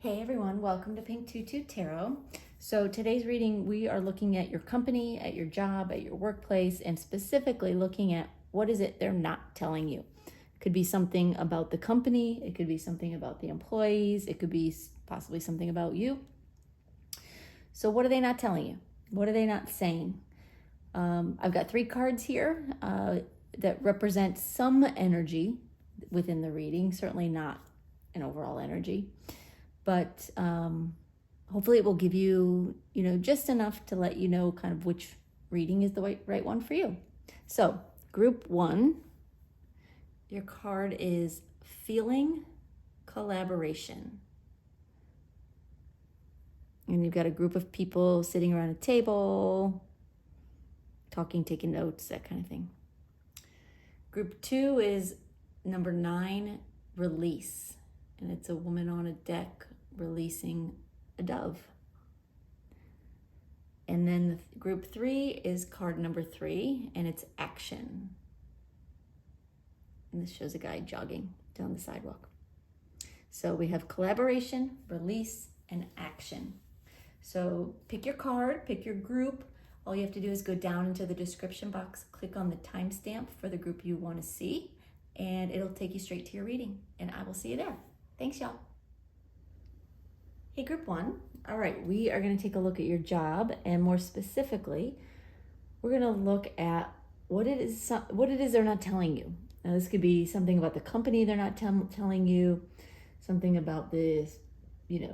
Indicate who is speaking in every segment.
Speaker 1: Hey everyone, welcome to Pink Tutu Tarot. So today's reading, we are looking at your company, at your job, at your workplace, and specifically looking at what is it they're not telling you. It could be something about the company, it could be something about the employees, it could be possibly something about you. So what are they not telling you? What are they not saying? I've got 3 cards here that represent some energy within the reading, certainly not an overall energy. But hopefully it will give you, just enough to let you know kind of which reading is the right one for you. So group 1, your card is Feeling Collaboration. And you've got a group of people sitting around a table, talking, taking notes, that kind of thing. Group 2 is number 9, Release. And it's a woman on a deck releasing a dove. And then group 3 is card number 3, and it's Action. And this shows a guy jogging down the sidewalk. So we have collaboration, release, and action. So pick your card, pick your group. All you have to do is go down into the description box, click on the timestamp for the group you want to see, and it'll take you straight to your reading. And I will see you there. Thanks, y'all. Hey, group 1. All right, we are going to take a look at your job, and more specifically, we're going to look at what it is they're not telling you. Now, this could be something about the company they're not telling you, something about this, the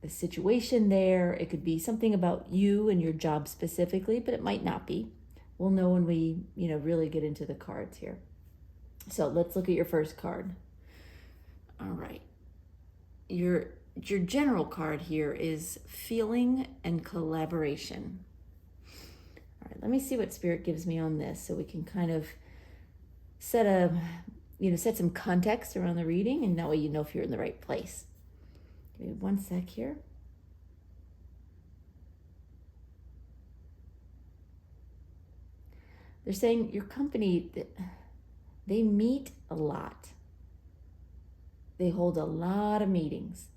Speaker 1: situation there. It could be something about you and your job specifically, but it might not be. We'll know when we, really get into the cards here. So let's look at your first card. All right. Your general card here is Feeling and Collaboration. All right, let me see what Spirit gives me on this so we can kind of set some context around the reading, and that way you know if you're in the right place. Give me one sec here. They're saying your company, they meet a lot. They hold a lot of meetings.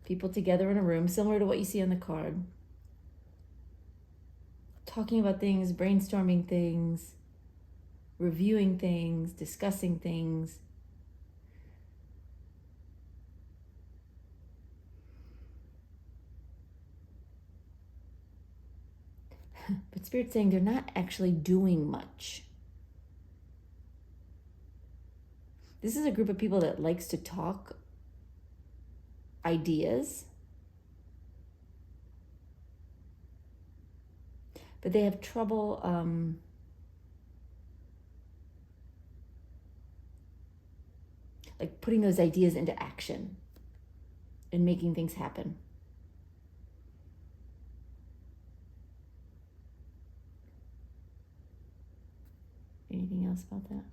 Speaker 1: People together in a room, similar to what you see on the card. Talking about things, brainstorming things, reviewing things, discussing things. But Spirit's saying they're not actually doing much. This is a group of people that likes to talk ideas, but they have trouble like putting those ideas into action and making things happen. Anything else about that?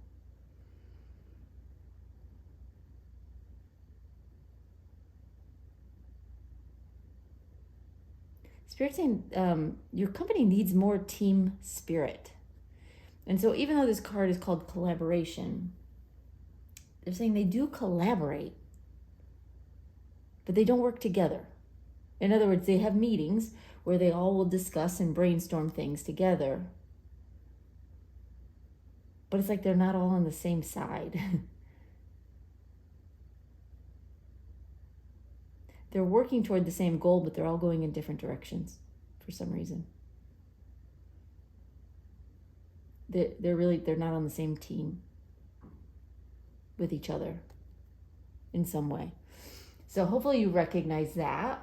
Speaker 1: Spirit saying your company needs more team spirit. And so even though this card is called collaboration, they're saying they do collaborate, but they don't work together. In other words, they have meetings where they all will discuss and brainstorm things together. But it's like they're not all on the same side. They're working toward the same goal, but they're all going in different directions for some reason. They're not on the same team with each other in some way. So hopefully you recognize that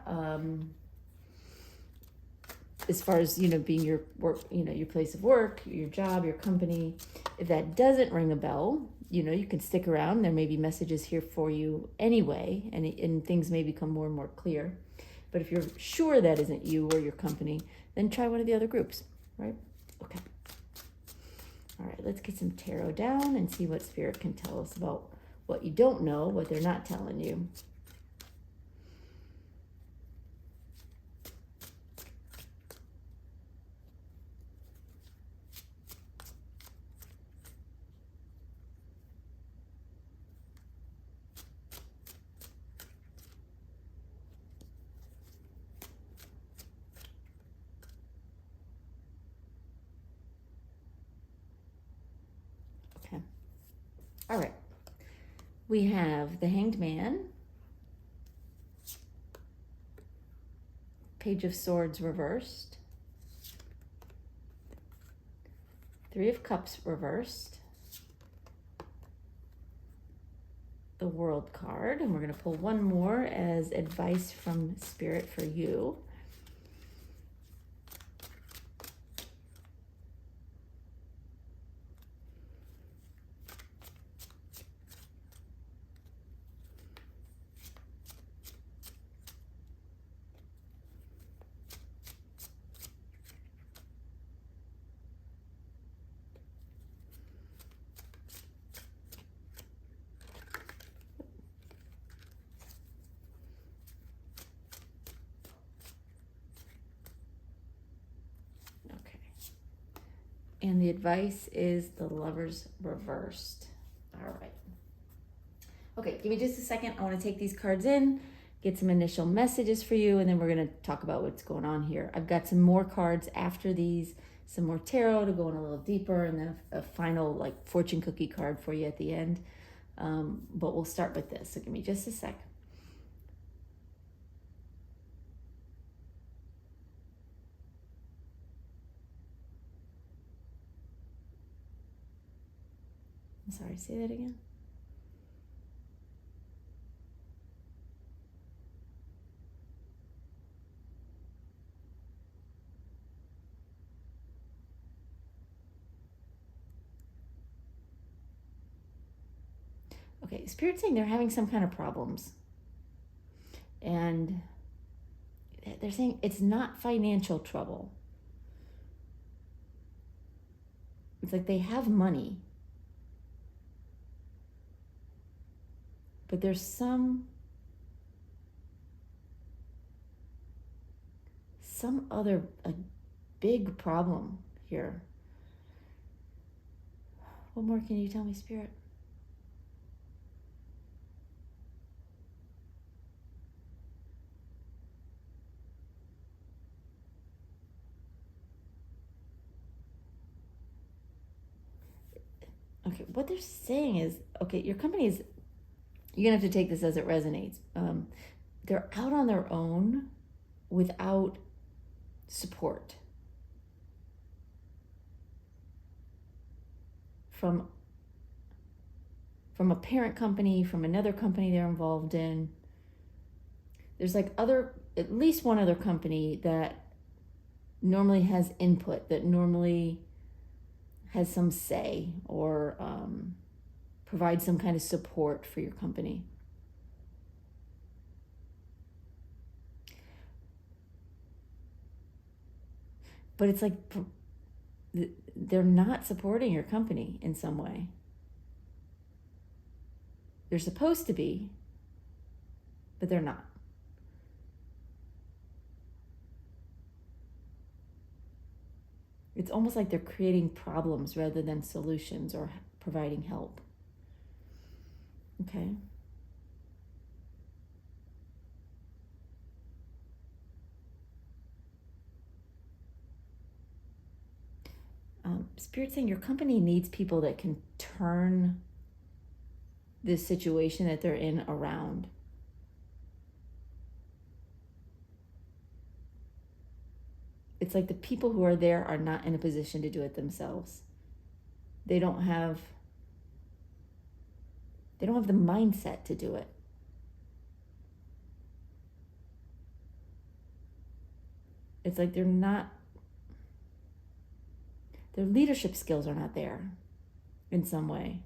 Speaker 1: as far as, being your work, your place of work, your job, your company. If that doesn't ring a bell, you can stick around. There may be messages here for you anyway, and things may become more and more clear. But if you're sure that isn't you or your company, then try one of the other groups, right? Okay. All right, let's get some tarot down and see what Spirit can tell us about what you don't know, what they're not telling you. Okay. All right. We have the Hanged Man, Page of Swords reversed, Three of Cups reversed, the World card, and we're going to pull one more as advice from Spirit for you. Okay. And the advice is the Lovers reversed. All right. Okay, give me just a second. I want to take these cards in, get some initial messages for you, and then we're going to talk about what's going on here. I've got some more cards after these, some more tarot to go in a little deeper, and then a final like fortune cookie card for you at the end. But we'll start with this. So give me just a sec. I'm sorry, say that again. Okay, Spirit's saying they're having some kind of problems. And they're saying it's not financial trouble. It's like they have money, but there's some other a big problem here. What more can you tell me, Spirit? Okay, what they're saying is, okay, your company is, you're gonna have to take this as it resonates. They're out on their own without support from a parent company, from another company they're involved in. There's like at least one other company that normally has input, that normally has some say or provides some kind of support for your company. But it's like they're not supporting your company in some way. They're supposed to be, but they're not. It's almost like they're creating problems rather than solutions or providing help. Okay. Spirit saying your company needs people that can turn this situation that they're in around. It's like the people who are there are not in a position to do it themselves. They don't have the mindset to do it. It's like their leadership skills are not there in some way.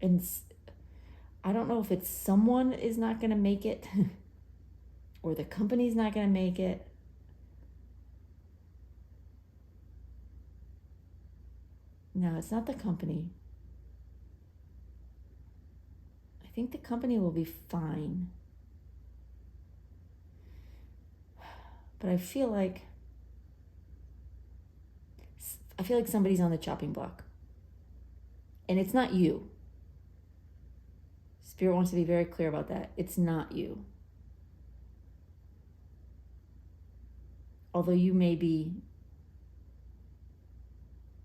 Speaker 1: And I don't know if it's someone is not going to make it or the company's not going to make it. No, it's not the company. I think the company will be fine. But I feel like somebody's on the chopping block. And it's not you. Spirit wants to be very clear about that. It's not you. although you may be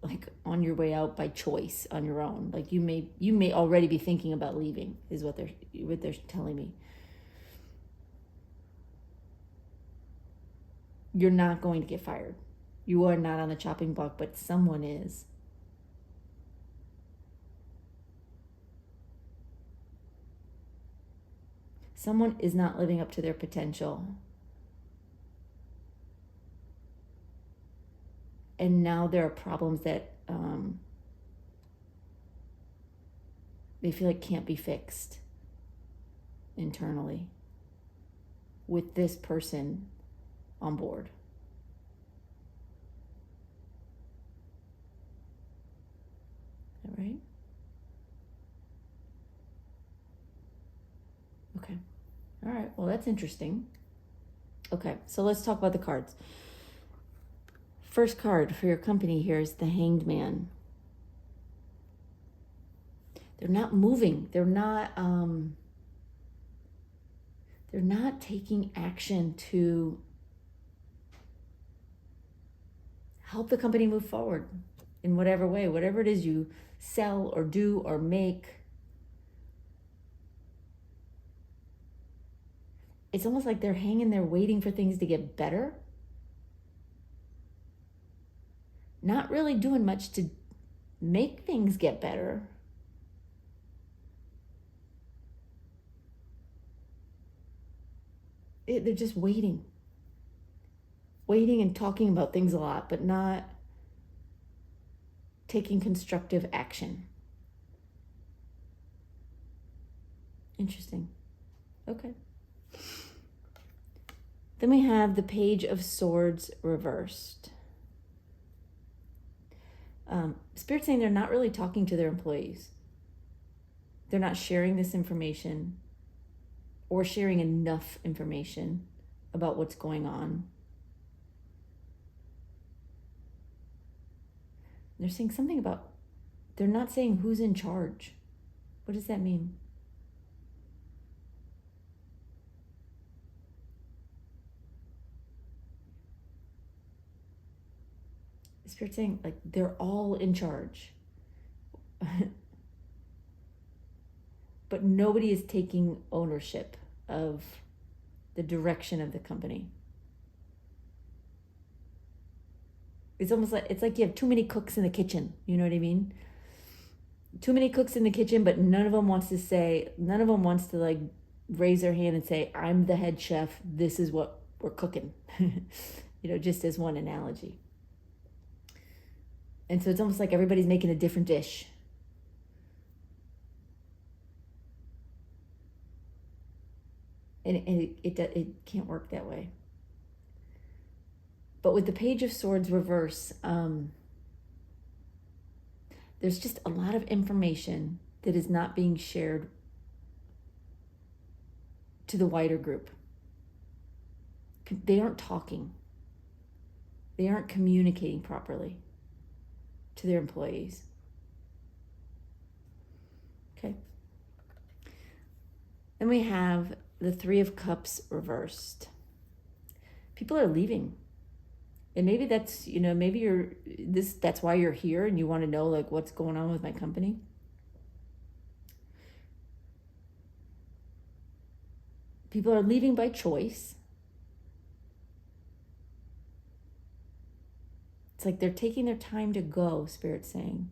Speaker 1: like on your way out by choice on your own. Like you may already be thinking about leaving, is what they're telling me. You're not going to get fired. You are not on the chopping block, but someone is. Someone is not living up to their potential. And now there are problems that they feel like can't be fixed internally with this person on board. All right? Okay. All right. Well, that's interesting. Okay. So let's talk about the cards. First card for your company here is the Hanged Man. They're not moving. They're not taking action to help the company move forward in whatever way, whatever it is you sell or do or make. It's almost like they're hanging there waiting for things to get better. Not really doing much to make things get better. They're just waiting and talking about things a lot, but not taking constructive action. Interesting. Okay. Then we have the Page of Swords reversed. Spirit's saying they're not really talking to their employees. They're not sharing this information or sharing enough information about what's going on. They're saying something about, they're not saying who's in charge. What does that mean? Spirit's saying like they're all in charge. But nobody is taking ownership of the direction of the company. It's almost like, it's like you have too many cooks in the kitchen. You know what I mean? Too many cooks in the kitchen, but none of them wants to like raise their hand and say, I'm the head chef. This is what we're cooking. Just as one analogy. And so it's almost like everybody's making a different dish. And it can't work that way. But with the Page of Swords reverse, there's just a lot of information that is not being shared to the wider group. They aren't talking. They aren't communicating properly to their employees. Okay. Then we have the Three of Cups reversed. People are leaving. And maybe that's, that's why you're here and you want to know like what's going on with my company. People are leaving by choice. It's like they're taking their time to go, Spirit's saying.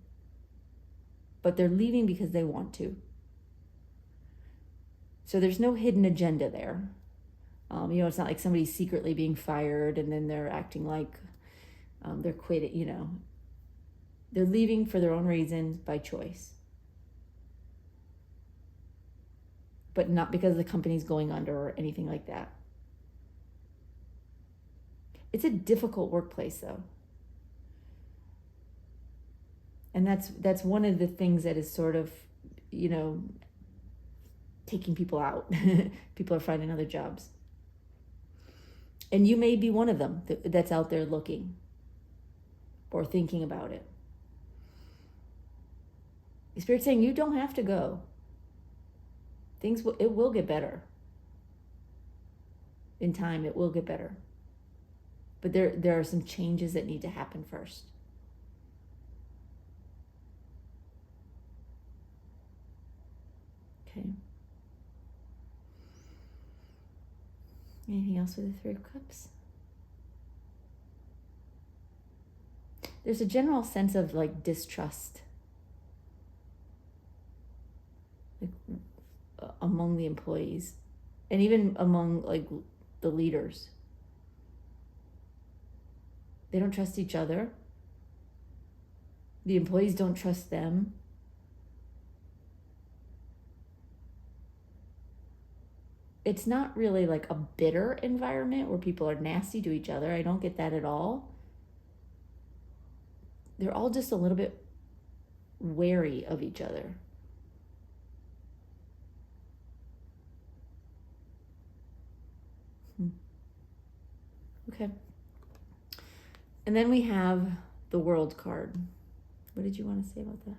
Speaker 1: But they're leaving because they want to. So there's no hidden agenda there. It's not like somebody's secretly being fired and then they're acting like they're quitting, They're leaving for their own reasons by choice. But not because the company's going under or anything like that. It's a difficult workplace though. And that's one of the things that is sort of, taking people out. People are finding other jobs. And you may be one of them that's out there looking or thinking about it. The Spirit's saying you don't have to go. It will get better. In time, it will get better. But there are some changes that need to happen first. Okay. Anything else with the Three of Cups? There's a general sense of like distrust, like among the employees, and even among like the leaders. They don't trust each other. The employees don't trust them. It's not really like a bitter environment where people are nasty to each other. I don't get that at all. They're all just a little bit wary of each other. Okay. And then we have the World card. What did you want to say about that?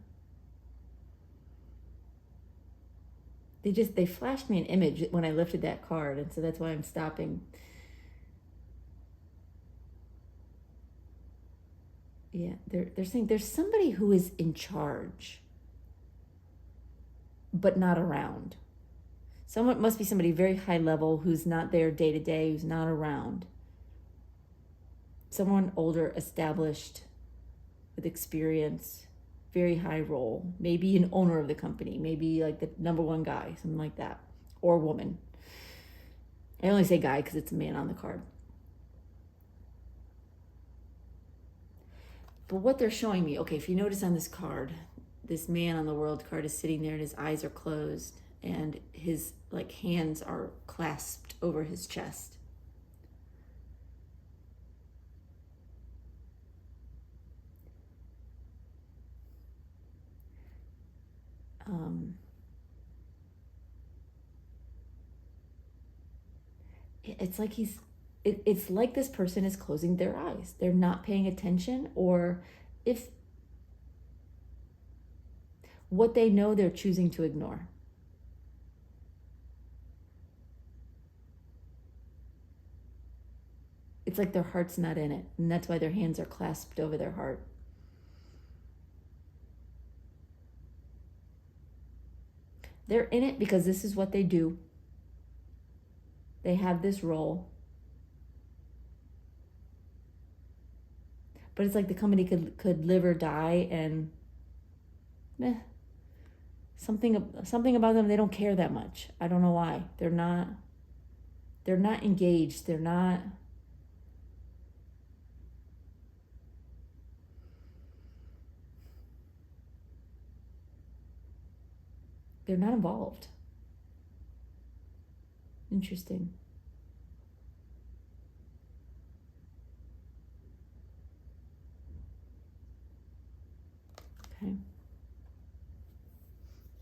Speaker 1: They flashed me an image when I lifted that card, and so that's why I'm stopping. Yeah, they're saying there's somebody who is in charge, but not around. Someone must be somebody very high level who's not there day to day, who's not around. Someone older, established, with experience, very high role, maybe an owner of the company, maybe like the number one guy, something like that, or woman. I only say guy because it's a man on the card. But what they're showing me, okay, if you notice on this card, this man on the World card is sitting there and his eyes are closed and his like hands are clasped over his chest. It's like it's like this person is closing their eyes. They're not paying attention, or if what they know, they're choosing to ignore. It's like their heart's not in it, and that's why their hands are clasped over their heart. They're in it because this is what they do. They have this role. But it's like the company could live or die, and something about them, they don't care that much. I don't know why. They're not engaged. They're not involved. Interesting. Okay.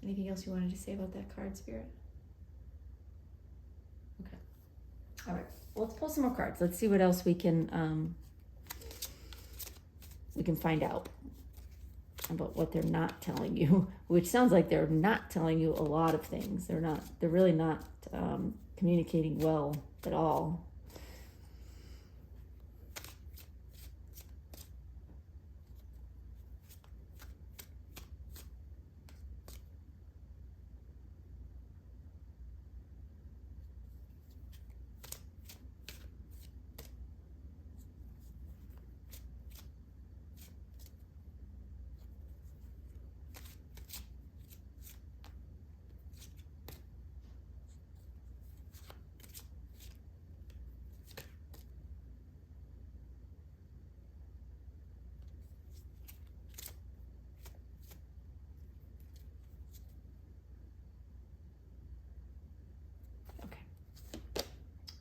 Speaker 1: Anything else you wanted to say about that card, Spirit? Okay. All right. Well, let's pull some more cards. Let's see what else we can find out about what they're not telling you, which sounds like they're not telling you a lot of things. They're really not communicating well at all.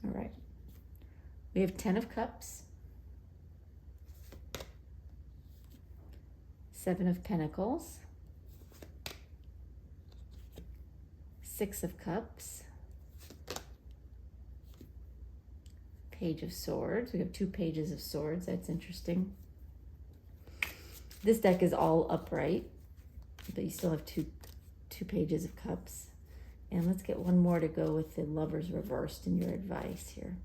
Speaker 1: All right. We have 10 of Cups, 7 of Pentacles, 6 of Cups, Page of Swords. We have 2 pages of swords. That's interesting. This deck is all upright, but you still have two pages of cups. And let's get one more to go with the Lovers reversed in your advice here.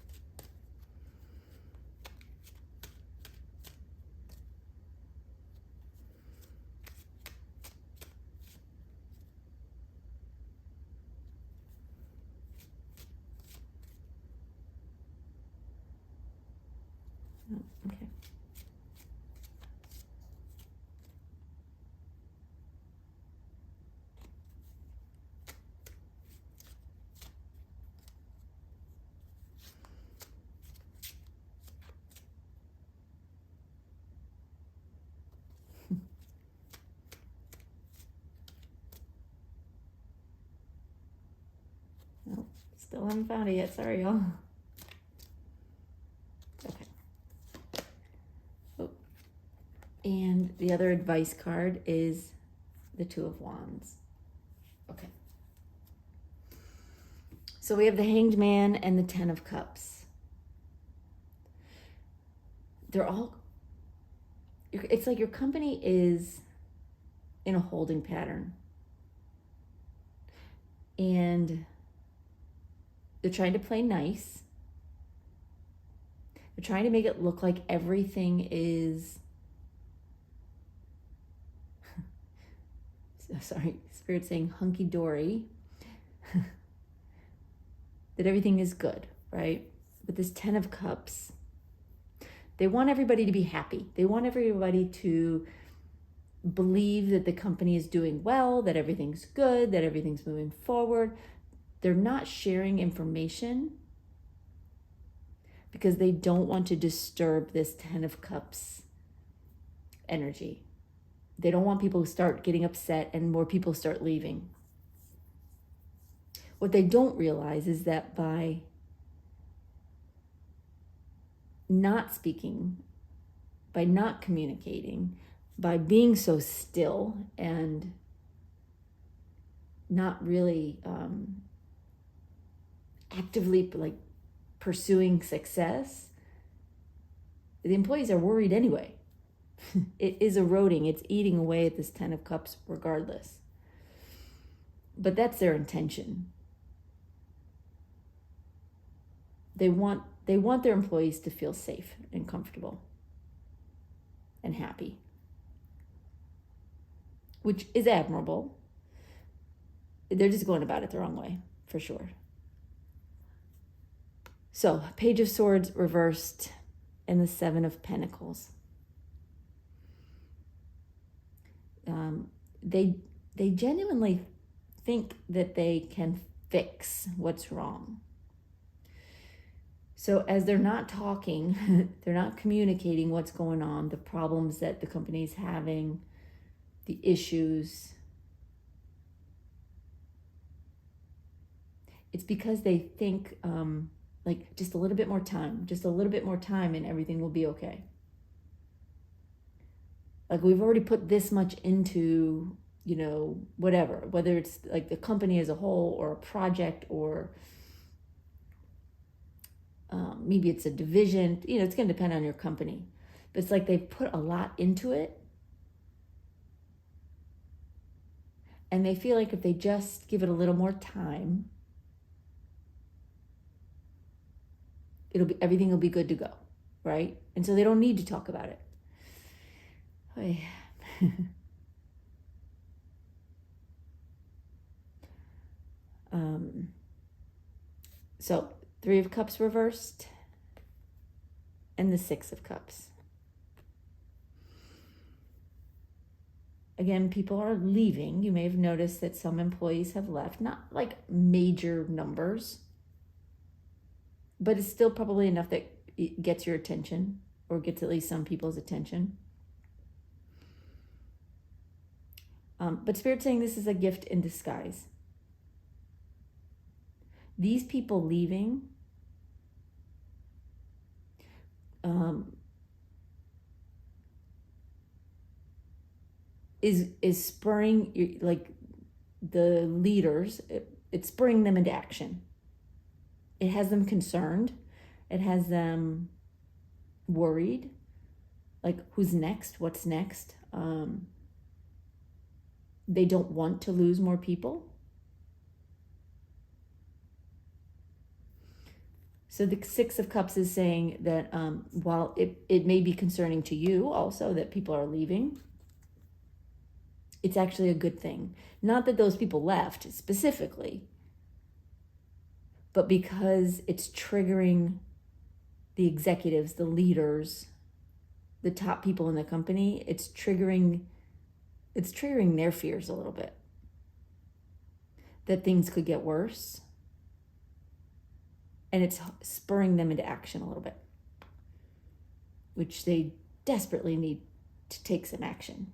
Speaker 1: Still haven't found it yet. Sorry, y'all. Okay. Oh. And the other advice card is the Two of Wands. Okay. So we have the Hanged Man and the Ten of Cups. They're all, it's like your company is in a holding pattern. And they're trying to play nice. They're trying to make it look like everything is, sorry, Spirit's saying hunky-dory. That everything is good, right? But this Ten of Cups, they want everybody to be happy. They want everybody to believe that the company is doing well, that everything's good, that everything's moving forward. They're not sharing information because they don't want to disturb this Ten of Cups energy. They don't want people to start getting upset and more people start leaving. What they don't realize is that by not speaking, by not communicating, by being so still and not really actively like pursuing success, the employees are worried anyway. It is eroding, it's eating away at this Ten of Cups regardless. But that's their intention. They want their employees to feel safe and comfortable and happy, which is admirable. They're just going about it the wrong way, for sure. So, Page of Swords reversed and the Seven of Pentacles. They genuinely think that they can fix what's wrong. So as they're not talking, they're not communicating what's going on, the problems that the company's having, the issues. It's because they think like just a little bit more time and everything will be okay. Like we've already put this much into, whatever, whether it's like the company as a whole or a project or maybe it's a division, it's going to depend on your company. But it's like they've put a lot into it. And they feel like if they just give it a little more time, everything will be good to go, right? And so they don't need to talk about it. So Three of Cups reversed and the Six of Cups. Again, people are leaving. You may have noticed that some employees have left, not like major numbers, but it's still probably enough that it gets your attention or gets at least some people's attention. But Spirit's saying this is a gift in disguise. These people leaving is spurring like the leaders. It's spurring them into action. It has them concerned. It has them worried. Like who's next? What's next? They don't want to lose more people. So the Six of Cups is saying that while it may be concerning to you also that people are leaving, it's actually a good thing. Not that those people left specifically, but because it's triggering the executives, the leaders, the top people in the company, it's triggering their fears a little bit. That things could get worse. And it's spurring them into action a little bit, which they desperately need to take some action.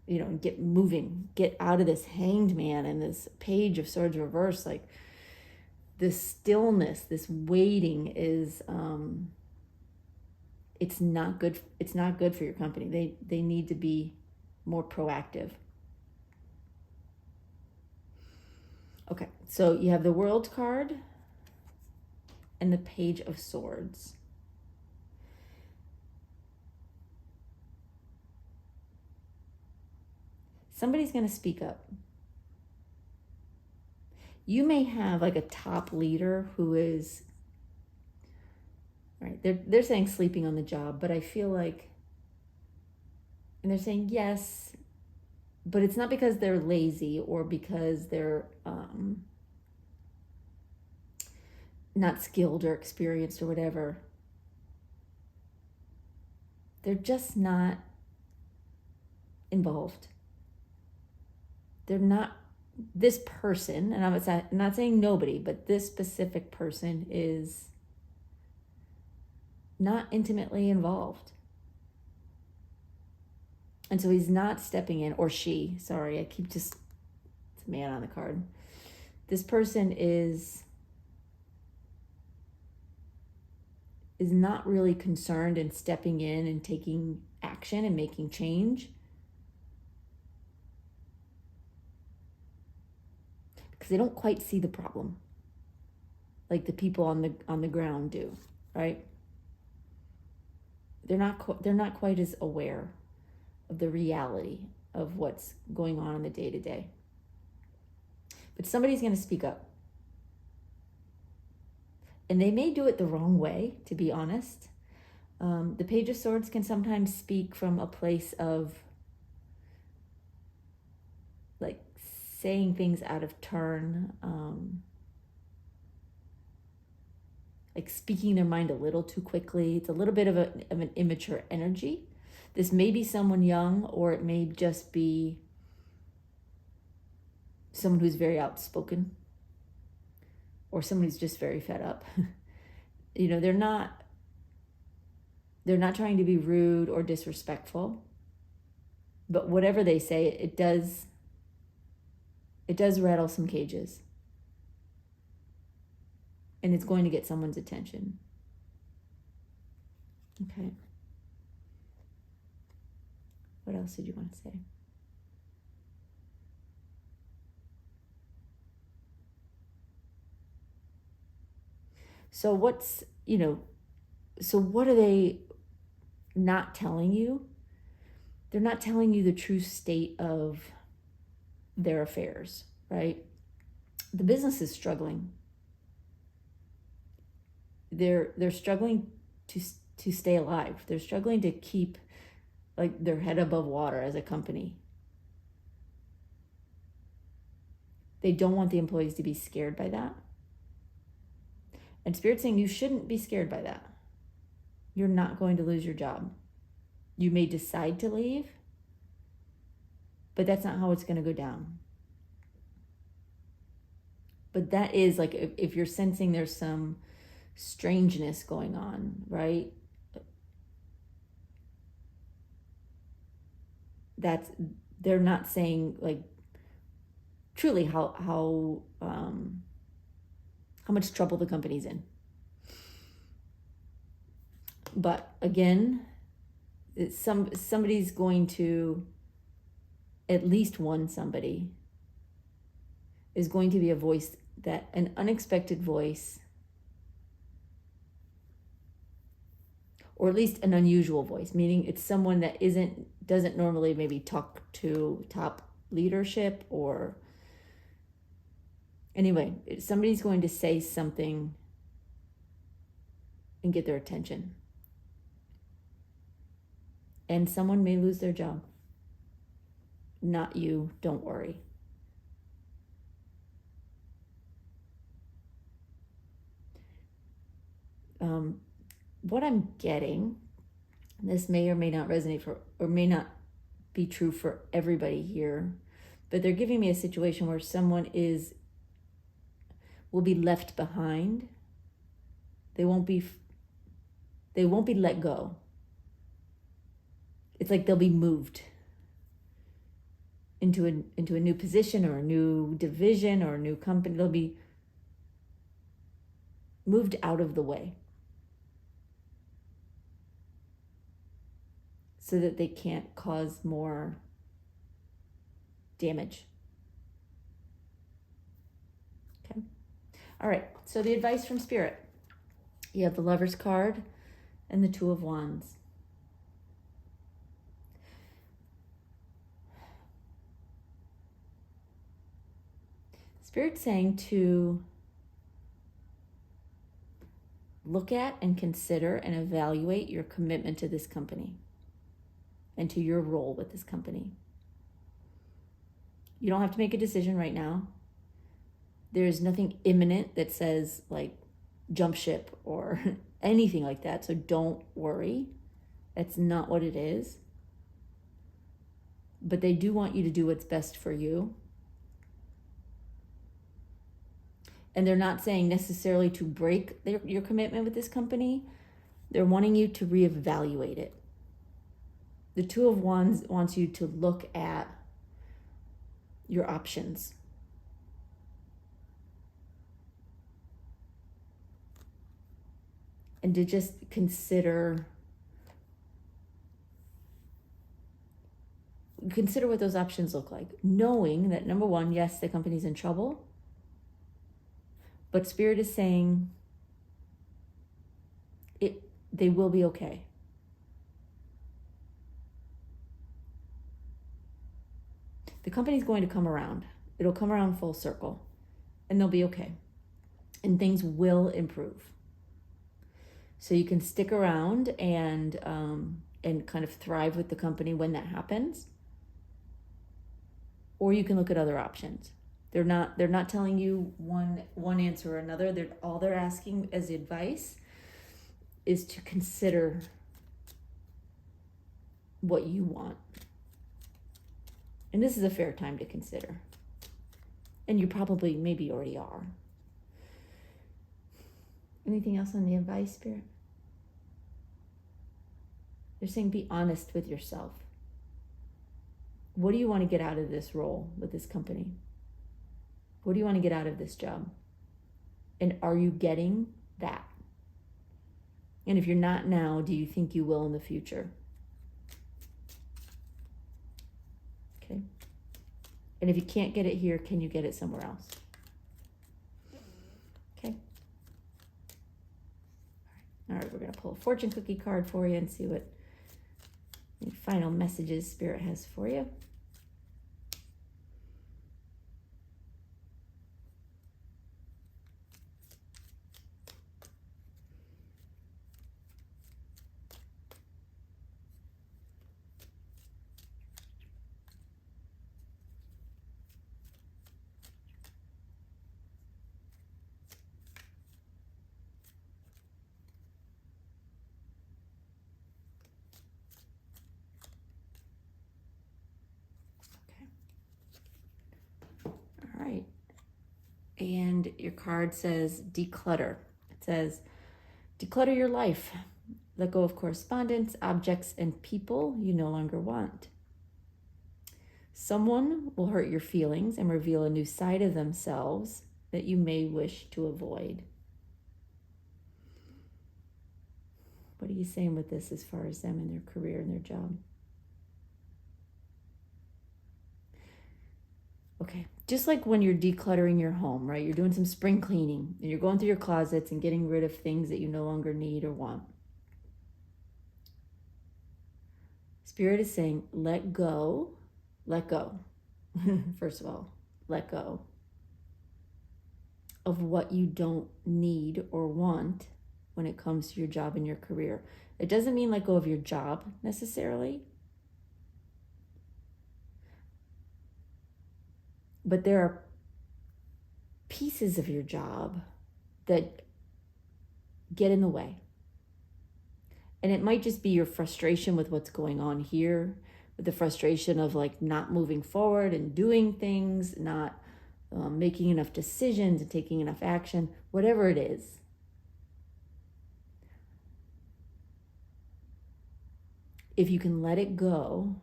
Speaker 1: get moving, get out of this Hanged Man and this Page of Swords reverse. Like, this stillness, this waiting is, it's not good. It's not good for your company. They need to be more proactive. Okay, so you have the World card and the Page of Swords. Somebody's going to speak up. You may have like a top leader who is, right, they're saying sleeping on the job, but I feel like, and they're saying yes, but it's not because they're lazy or because they're not skilled or experienced or whatever. They're just not involved. They're not, this person, and I'm not saying nobody, but this specific person is not intimately involved. And so he's not stepping in, or she, sorry, I keep just, it's a man on the card. This person is not really concerned in stepping in and taking action and making change. Because they don't quite see the problem like the people on the ground do, right? They're not quite as aware of the reality of what's going on in the day-to-day. But somebody's going to speak up. And they may do it the wrong way, to be honest. The Page of Swords can sometimes speak from a place of like saying things out of turn, like speaking their mind a little too quickly. It's a little bit of an immature energy. This may be someone young, or it may just be someone who's very outspoken, or someone who's just very fed up. They're not trying to be rude or disrespectful, but whatever they say, it does rattle some cages. And it's going to get someone's attention. Okay. What else did you want to say? So what are they not telling you? They're not telling you the true state of their affairs, right? The business is struggling. They're struggling to stay alive. They're struggling to keep like their head above water as a company. They don't want the employees to be scared by that. And Spirit's saying you shouldn't be scared by that. You're not going to lose your job. You may decide to leave, but that's not how it's going to go down. But that is like, if you're sensing there's some strangeness going on, right? They're not saying like truly how much trouble the company's in. But again, somebody's going to, at least one somebody is going to be a voice, that an unexpected voice, or at least an unusual voice, meaning it's someone that doesn't normally maybe talk to top leadership, or anyway, somebody's going to say something and get their attention. And someone may lose their job. Not you, don't worry. What I'm getting, this may or may not resonate or may not be true for everybody here, but they're giving me a situation where someone will be left behind. They won't be let go. It's like they'll be moved. into a new position or a new division or a new company. They'll be moved out of the way so that they can't cause more damage. Okay. All right. So the advice from Spirit. You have the Lover's card and the Two of Wands. Spirit's saying to look at and consider and evaluate your commitment to this company and to your role with this company. You don't have to make a decision right now. There's nothing imminent that says like jump ship or anything like that. So don't worry. That's not what it is. But they do want you to do what's best for you. And they're not saying necessarily to break your commitment with this company. They're wanting you to reevaluate it. The Two of Wands wants you to look at your options. And to just consider what those options look like. Knowing that, number one, yes, the company's in trouble. But Spirit is saying they will be okay. The company's going to come around. It'll come around full circle. And they'll be okay. And things will improve. So you can stick around and kind of thrive with the company when that happens. Or you can look at other options. They're not telling you one answer or another. All they're asking as advice is to consider what you want. And this is a fair time to consider. And you probably maybe already are. Anything else on the advice, Spirit? They're saying be honest with yourself. What do you want to get out of this role with this company? What do you want to get out of this job? And are you getting that? And if you're not now, do you think you will in the future? Okay. And if you can't get it here, can you get it somewhere else? Okay. All right, we're going to pull a fortune cookie card for you and see what any final messages Spirit has for you. And your card says declutter. It says declutter your life. Let go of correspondence, objects, and people you no longer want. Someone will hurt your feelings and reveal a new side of themselves that you may wish to avoid. What are you saying with this as far as them and their career and their job? Okay, just like when you're decluttering your home, right? You're doing some spring cleaning and you're going through your closets and getting rid of things that you no longer need or want. Spirit is saying, let go. First of all, let go of what you don't need or want when it comes to your job and your career. It doesn't mean let go of your job necessarily. But there are pieces of your job that get in the way. And it might just be your frustration with what's going on here, with the frustration of like not moving forward and doing things, not making enough decisions and taking enough action, whatever it is. If you can let it go,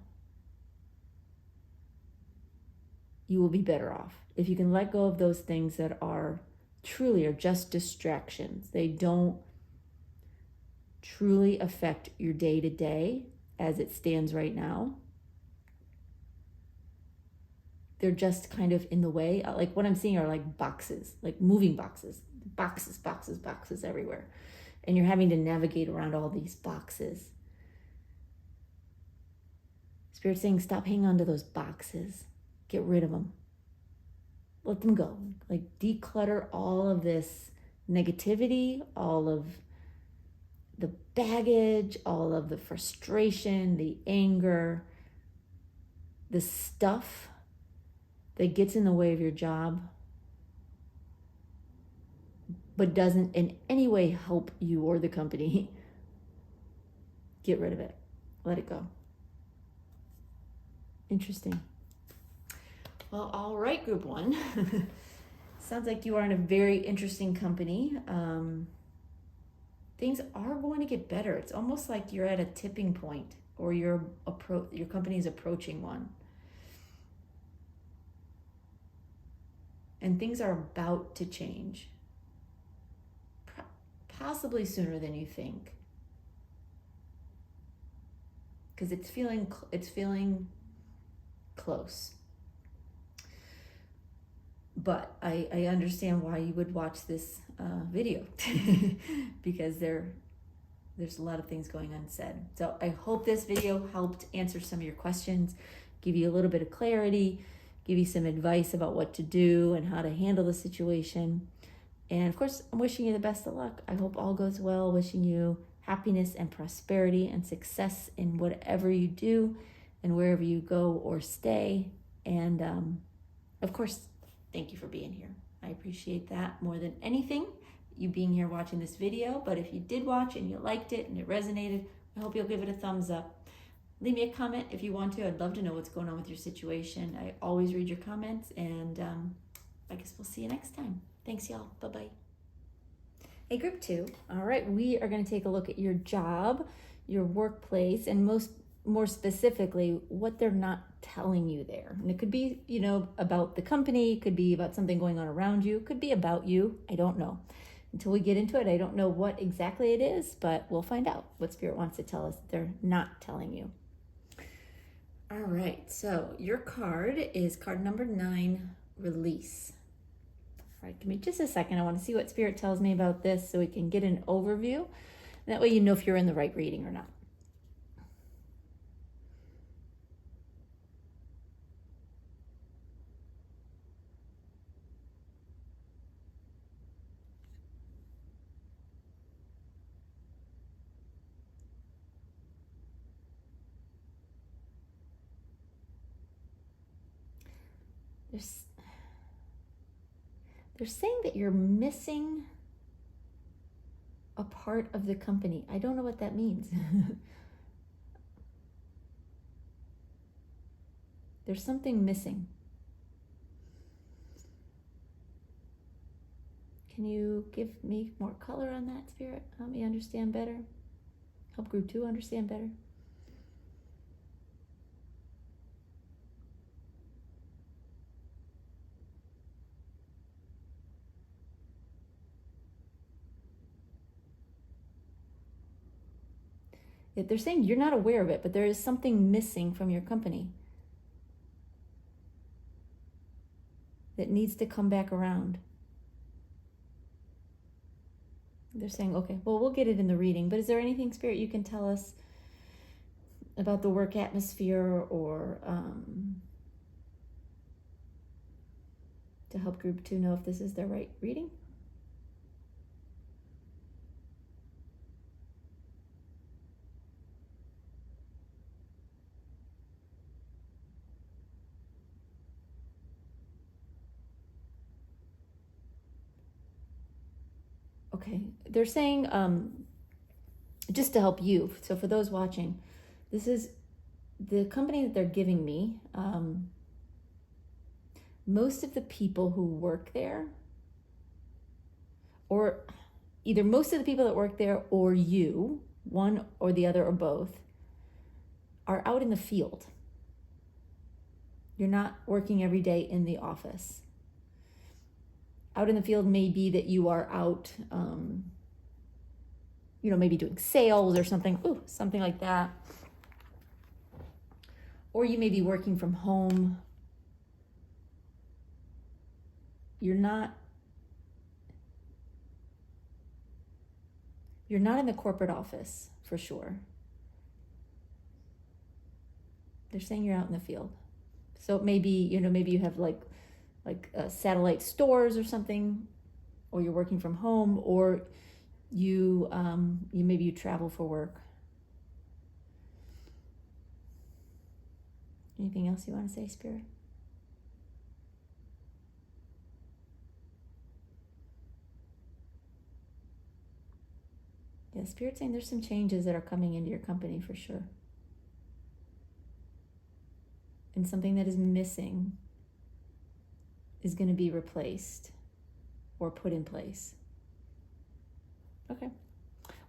Speaker 1: you will be better off. If you can let go of those things that are just distractions, they don't truly affect your day to day as it stands right now. They're just kind of in the way. Like what I'm seeing are like boxes, like moving boxes, boxes everywhere. And you're having to navigate around all these boxes. Spirit's saying, stop hanging on to those boxes. Get rid of them. Let them go. Like declutter all of this negativity, all of the baggage, all of the frustration, the anger, the stuff that gets in the way of your job, but doesn't in any way help you or the company. Get rid of it. Let it go. Interesting. Well, all right, group 1. Sounds like you are in a very interesting company. Things are going to get better. It's almost like you're at a tipping point, or your company is approaching one. And things are about to change. Possibly sooner than you think. Because it's feeling close. But I understand why you would watch this video because there's a lot of things going unsaid. So I hope this video helped answer some of your questions, give you a little bit of clarity, give you some advice about what to do and how to handle the situation. And of course, I'm wishing you the best of luck. I hope all goes well, wishing you happiness and prosperity and success in whatever you do and wherever you go or stay. And of course, thank you for being here. I appreciate that more than anything, you being here watching this video. But if you did watch and you liked it and it resonated, I hope you'll give it a thumbs up. Leave me a comment if you want to. I'd love to know what's going on with your situation. I always read your comments, and I guess we'll see you next time. Thanks, y'all. Bye-bye. Hey, group 2. All right, we are going to take a look at your job, your workplace, and more specifically, what they're not telling you there. And it could be, about the company, it could be about something going on around you, it could be about you. I don't know. Until we get into it, I don't know what exactly it is, but we'll find out what Spirit wants to tell us they're not telling you. All right, so your card is card number 9, release. All right, give me just a second. I want to see what Spirit tells me about this so we can get an overview. That way you know if you're in the right reading or not. They're saying that you're missing a part of the company. I don't know what that means. There's something missing. Can you give me more color on that, Spirit? Help me understand better. Help group 2 understand better. They're saying you're not aware of it, but there is something missing from your company that needs to come back around. They're saying, okay, well, we'll get it in the reading, but is there anything, Spirit, you can tell us about the work atmosphere or to help group 2 know if this is their right reading? Okay, they're saying, just to help you, so for those watching, this is the company that they're giving me. Most of the people who work there, or either most of the people that work there or you, one or the other or both, are out in the field. You're not working every day in the office. Out in the field may be that you are out, maybe doing sales or something, something like that. Or you may be working from home. You're not in the corporate office for sure. They're saying you're out in the field. So maybe, maybe you have like satellite stores or something, or you're working from home, or you maybe you travel for work. Anything else you want to say, Spirit? Yeah, Spirit's saying there's some changes that are coming into your company for sure. And something that is missing is going to be replaced or put in place. Okay.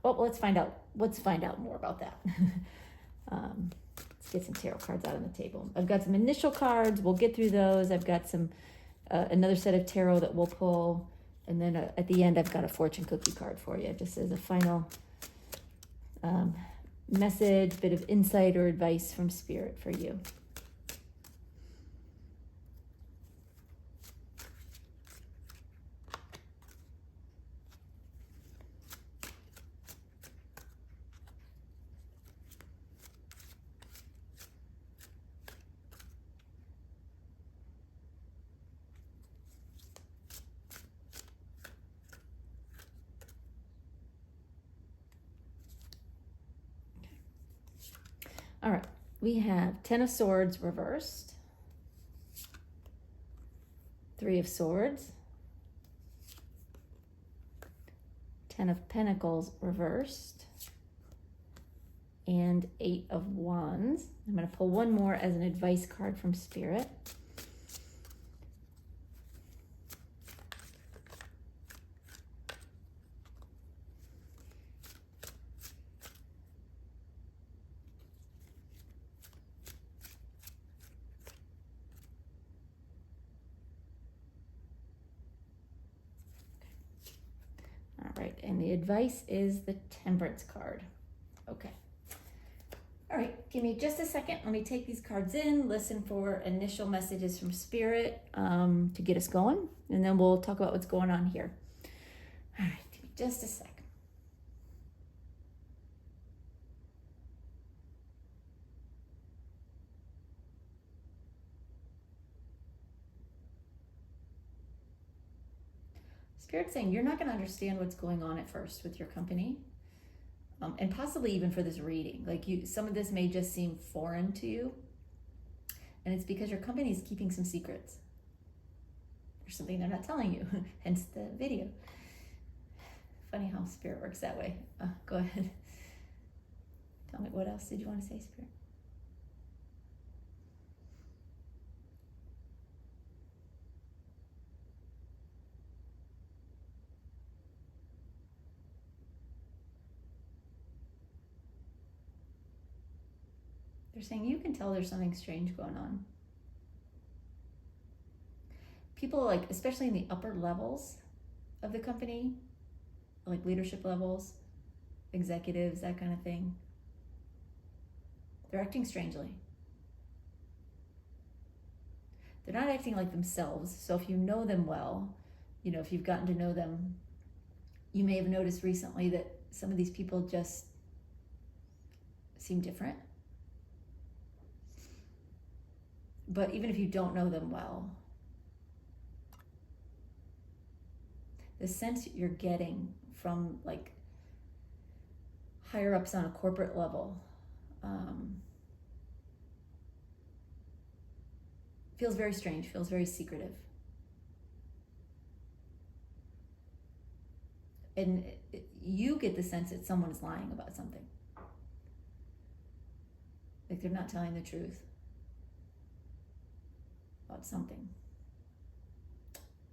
Speaker 1: Well, let's find out. Let's find out more about that. Let's get some tarot cards out on the table. I've got some initial cards. We'll get through those. I've got some another set of tarot that we'll pull. And then at the end, I've got a fortune cookie card for you, just as a final message, bit of insight or advice from Spirit for you. All right, we have 10 of Swords reversed, 3 of Swords, 10 of Pentacles reversed, and 8 of Wands. I'm going to pull one more as an advice card from Spirit. All right, and the advice is the Temperance card. Okay. All right, give me just a second. Let me take these cards in, listen for initial messages from Spirit to get us going, and then we'll talk about what's going on here. All right, give me just a sec. Spirit's saying you're not going to understand what's going on at first with your company, and possibly even for this reading. Like some of this may just seem foreign to you, and it's because your company is keeping some secrets. There's something they're not telling you, hence the video. Funny how Spirit works that way. Go ahead. Tell me, what else did you want to say, Spirit? They're saying you can tell there's something strange going on. People, especially in the upper levels of the company, like leadership levels, executives, that kind of thing, they're acting strangely. They're not acting like themselves. So if you know them well, if you've gotten to know them, you may have noticed recently that some of these people just seem different. But even if you don't know them well, the sense you're getting from higher ups on a corporate level feels very strange, feels very secretive. And you get the sense that someone is lying about something. Like they're not telling the truth about something.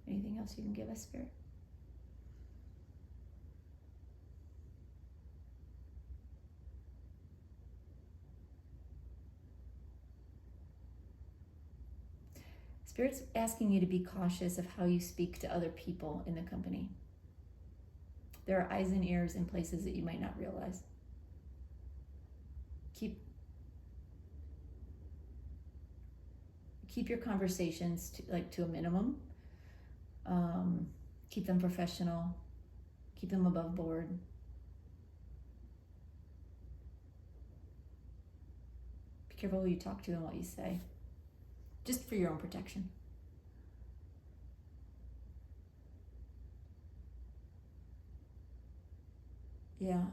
Speaker 1: Anything else you can give us, Spirit? Spirit's asking you to be cautious of how you speak to other people in the company. There are eyes and ears in places that you might not realize. Keep your conversations to a minimum. Keep them professional. Keep them above board. Be careful who you talk to and what you say, just for your own protection. Yeah.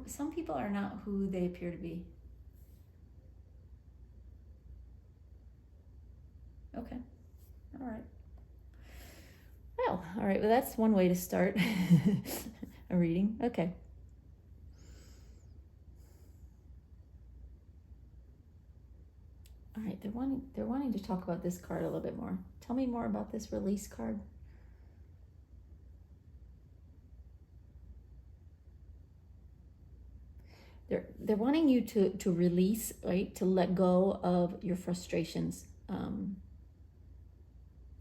Speaker 1: Some people are not who they appear to be. Okay. All right. Well, all right. Well, that's one way to start a reading. Okay. All right. They're wanting to talk about this card a little bit more. Tell me more about this release card. They're wanting you to release, right? To let go of your frustrations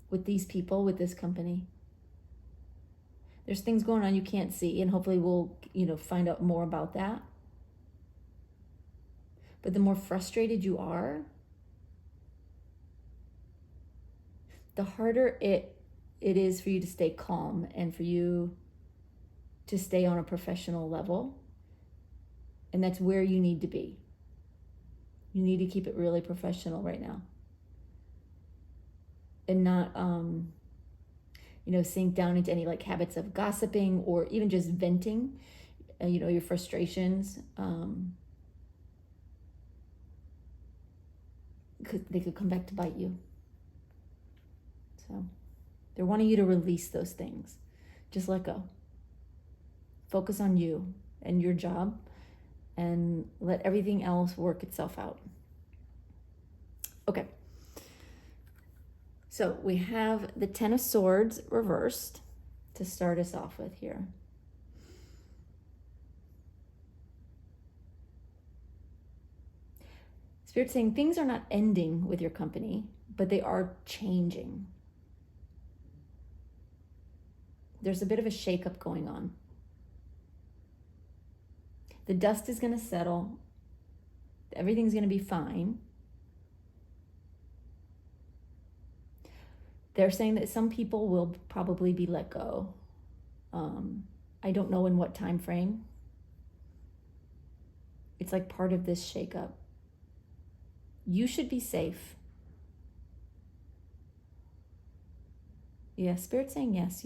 Speaker 1: with these people, with this company. There's things going on you can't see, and hopefully we'll, find out more about that. But the more frustrated you are, the harder it is for you to stay calm and for you to stay on a professional level. And that's where you need to be. You need to keep it really professional right now. And not, sink down into any habits of gossiping or even just venting, your frustrations. They could come back to bite you. So they're wanting you to release those things. Just let go. Focus on you and your job, and let everything else work itself out. Okay. So we have the Ten of Swords reversed to start us off with here. Spirit's saying things are not ending with your company, but they are changing. There's a bit of a shakeup going on. The dust is going to settle. Everything's going to be fine. They're saying that some people will probably be let go. I don't know in what time frame. It's like part of this shakeup. You should be safe. Yeah, Spirit's saying yes.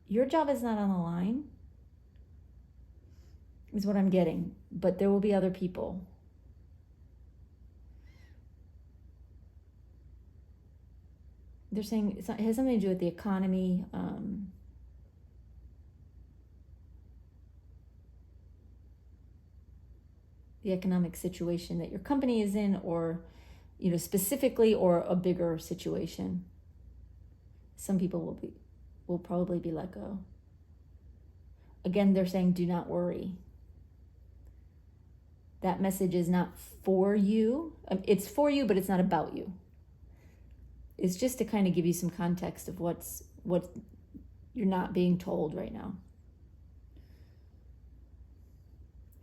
Speaker 1: Your job is not on the line, is what I'm getting. But there will be other people. They're saying it has something to do with the economy. The economic situation that your company is in, or specifically, or a bigger situation. Some people will probably be let go. Again, they're saying do not worry. That message is not for you. It's for you, but it's not about you. It's just to kind of give you some context of what you're not being told right now.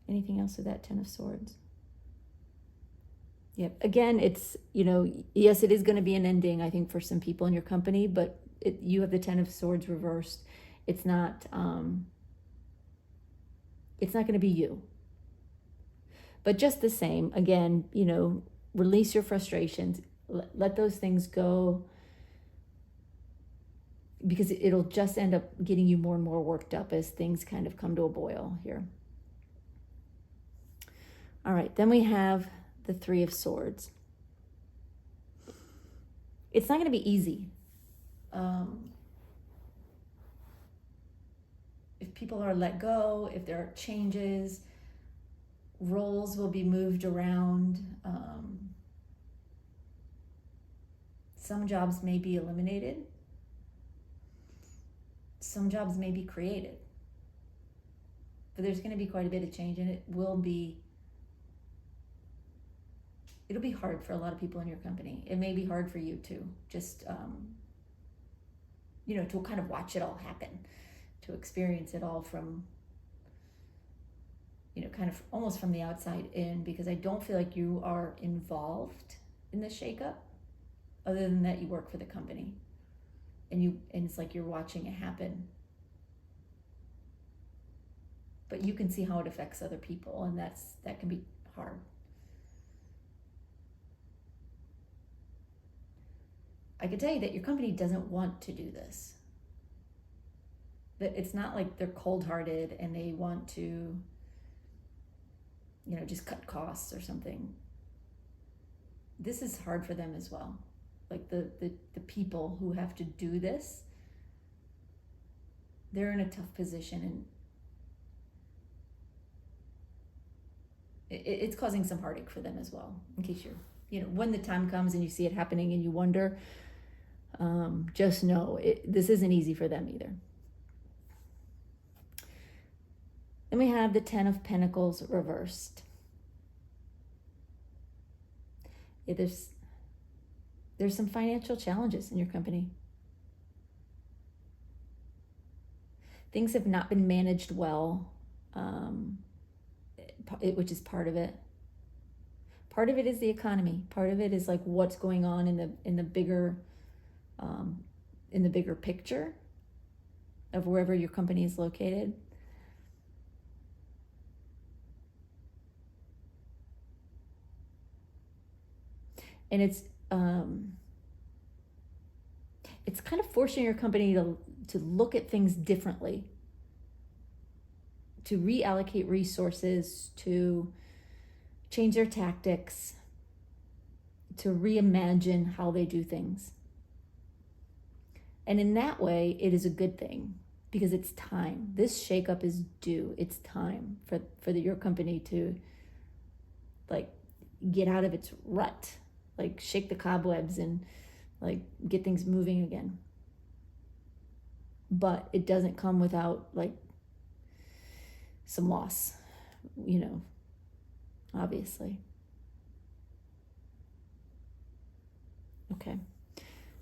Speaker 1: Anything else with that Ten of Swords? Yep. Again, it's, yes, it is going to be an ending, I think, for some people in your company, but you have the Ten of Swords reversed. It's not going to be you. But just the same, again, release your frustrations. Let those things go, because it'll just end up getting you more and more worked up as things kind of come to a boil here. All right, then we have the Three of Swords. It's not going to be easy. If people are let go, if there are changes, roles will be moved around. Some jobs may be eliminated. Some jobs may be created. but there's going to be quite a bit of change, and it'll be hard for a lot of people in your company. It may be hard for you too, just to kind of watch it all happen, to experience it all from, kind of almost from the outside in, because I don't feel like you are involved in the shakeup, other than that you work for the company, and it's like you're watching it happen. But you can see how it affects other people, and that can be hard. I can tell you that your company doesn't want to do this. That it's not like they're cold-hearted and they want to, just cut costs or something. This is hard for them as well. Like the people who have to do this, they're in a tough position, and it's causing some heartache for them as well. In case when the time comes and you see it happening and you wonder, just know this isn't easy for them either. Then we have the Ten of Pentacles reversed. There's some financial challenges in your company. Things have not been managed well, which is part of it. Part of it is the economy. Part of it is like what's going on in the bigger picture of wherever your company is located. And it's kind of forcing your company to look at things differently, to reallocate resources, to change their tactics, to reimagine how they do things. And in that way, it is a good thing, because it's time. This shakeup is due. It's time for your company to get out of its rut, shake the cobwebs and get things moving again. But it doesn't come without some loss, obviously. Okay.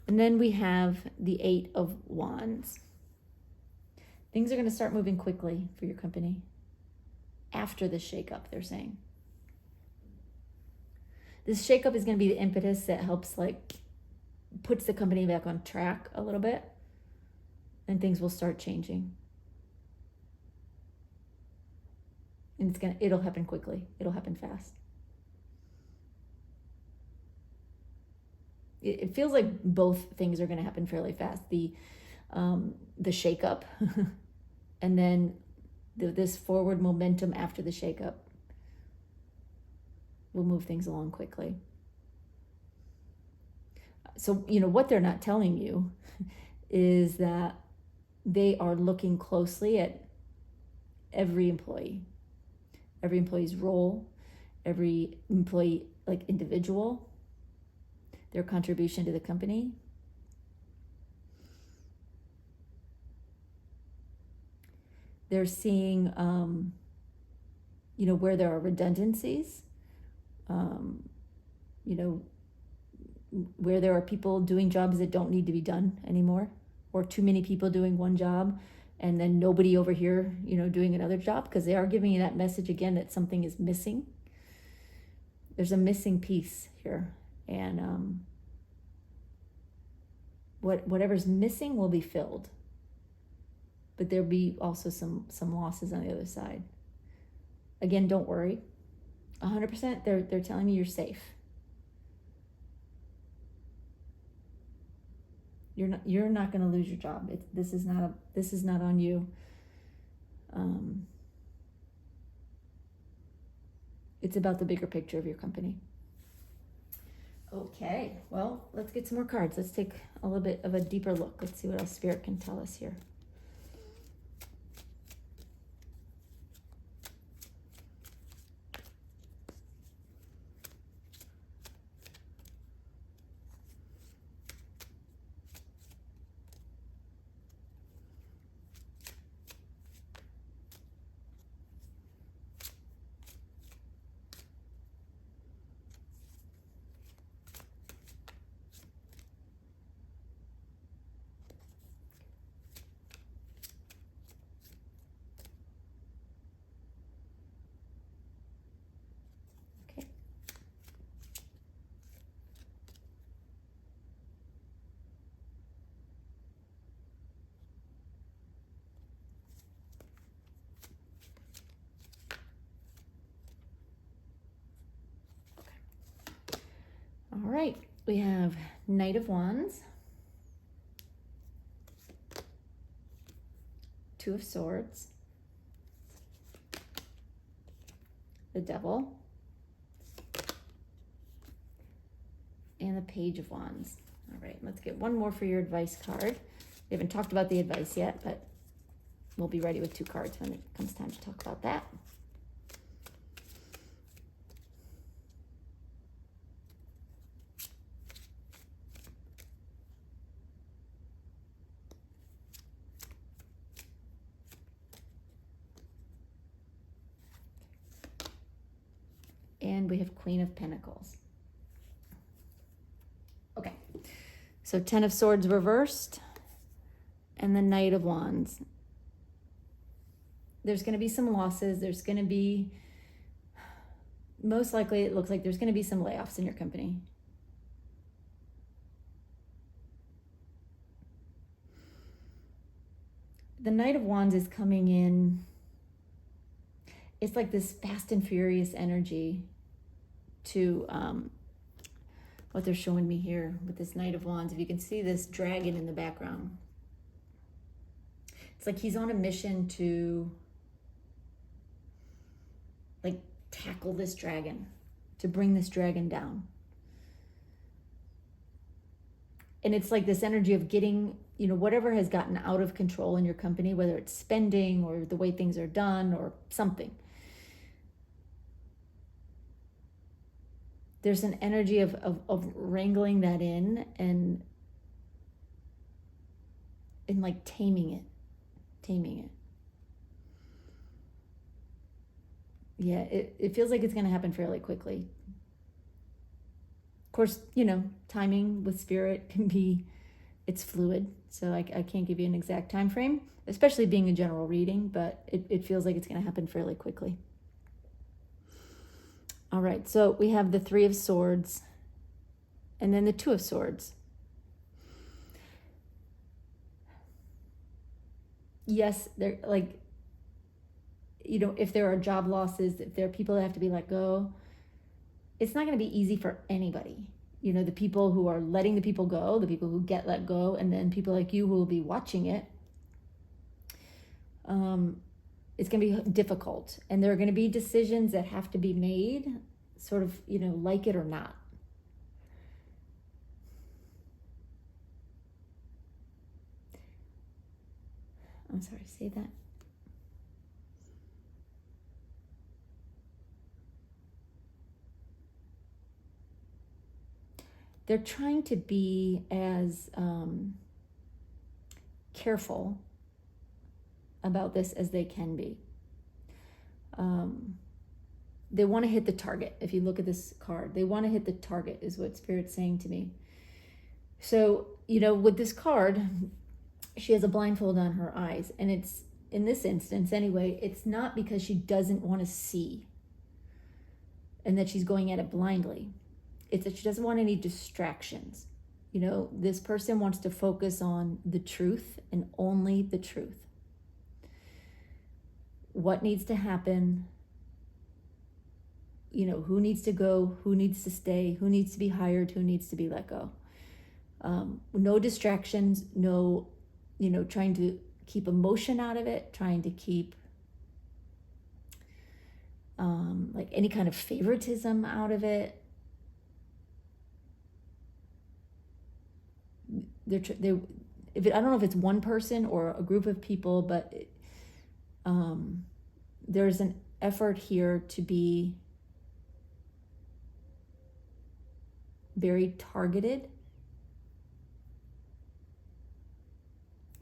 Speaker 1: And then we have the Eight of Wands. Things are going to start moving quickly for your company after this shakeup, they're saying. This shakeup is going to be the impetus that helps puts the company back on track a little bit, and things will start changing. And it'll happen quickly. It'll happen fast. It feels like both things are going to happen fairly fast. The shakeup, and then this forward momentum after the shakeup will move things along quickly. So, what they're not telling you is that they are looking closely at every employee's role, every employee, individual, their contribution to the company. They're seeing, where there are redundancies, where there are people doing jobs that don't need to be done anymore, or too many people doing one job and then nobody over here, doing another job, because they are giving you that message again that something is missing. There's a missing piece here, and whatever's missing will be filled, but there'll be also some losses on the other side. Again, don't worry. 100%, they're telling me you're safe. You're not going to lose your job. This is not on you. It's about the bigger picture of your company. Okay, well, let's get some more cards. Let's take a little bit of a deeper look. Let's see what else Spirit can tell us here. All right, we have Knight of Wands, Two of Swords, the Devil, and the Page of Wands. All right, let's get one more for your advice card. We haven't talked about the advice yet, but we'll be ready with 2 cards when it comes time to talk about that. And we have Queen of Pentacles. Okay, so 10 of Swords reversed and the Knight of Wands. There's going to be some losses. There's going to be, most likely it looks like there's going to be some layoffs in your company. The Knight of Wands is coming in. It's like this fast and furious energy to what they're showing me here with this Knight of Wands. If you can see this dragon in the background, it's like he's on a mission to like tackle this dragon, to bring this dragon down. And it's like this energy of getting, you know, whatever has gotten out of control in your company, whether it's spending or the way things are done or something. There's an energy of wrangling that in and like taming it. Yeah, it feels like it's going to happen fairly quickly. Of course, you know, timing with spirit can be, it's fluid. So I can't give you an exact time frame, especially being a general reading, but it feels like it's going to happen fairly quickly. All right, so we have the Three of Swords and then the Two of Swords. Yes, they're like, you know, if there are job losses, if there are people that have to be let go, it's not going to be easy for anybody. You know, the people who are letting the people go, the people who get let go, and then people like you who will be watching it. It's going to be difficult. And there are going to be decisions that have to be made, sort of, you know, like it or not. I'm sorry, say that. They're trying to be as careful about this as they can be. They want to hit the target. If you look at this card, they want to hit the target is what Spirit's saying to me. So, you know, with this card, she has a blindfold on her eyes. And it's, in this instance anyway, it's not because she doesn't want to see and that she's going at it blindly. It's that she doesn't want any distractions. You know, this person wants to focus on the truth and only the truth. What needs to happen, you know, who needs to go, who needs to stay, who needs to be hired, who needs to be let go. No distractions, no, you know, trying to keep emotion out of it, trying to keep like any kind of favoritism out of it. I don't know if it's one person or a group of people, but there's an effort here to be very targeted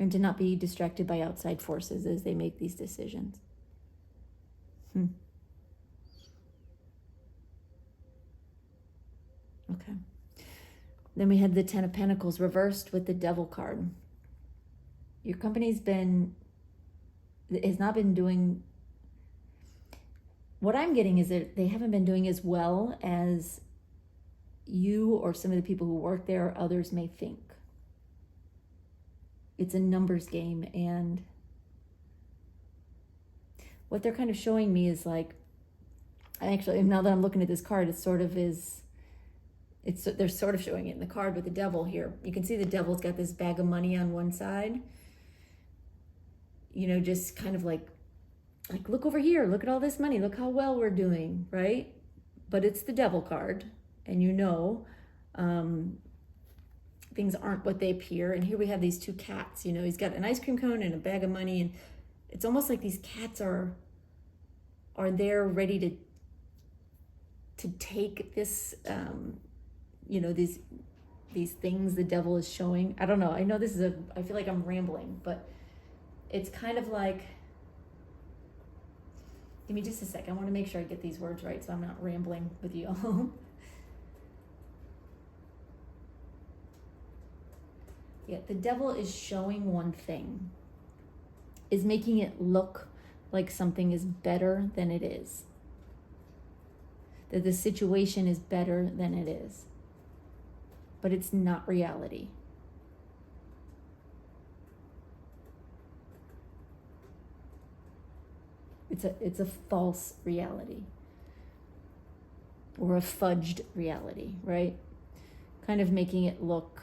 Speaker 1: and to not be distracted by outside forces as they make these decisions. Okay. Then we had the Ten of Pentacles reversed with the Devil card. Your company's has not been doing, what I'm getting is that they haven't been doing as well as you or some of the people who work there or others may think. It's a numbers game, and what they're kind of showing me is like, actually, now that I'm looking at this card, it sort of is they're sort of showing it in the card with the devil here. You can see the devil's got this bag of money on one side, you know, just kind of like look over here, look at all this money, look how well we're doing, right? But it's the devil card, and you know, things aren't what they appear. And here we have these two cats, you know, he's got an ice cream cone and a bag of money, and it's almost like these cats are there ready to take this, you know, these things the devil is showing. I don't know. I know this is I feel like I'm rambling, but it's kind of like, give me just a sec. I want to make sure I get these words right so I'm not rambling with you all. Yeah, the devil is showing one thing, is making it look like something is better than it is. That the situation is better than it is. But it's not reality. It's a false reality. Or a fudged reality, right? Kind of making it look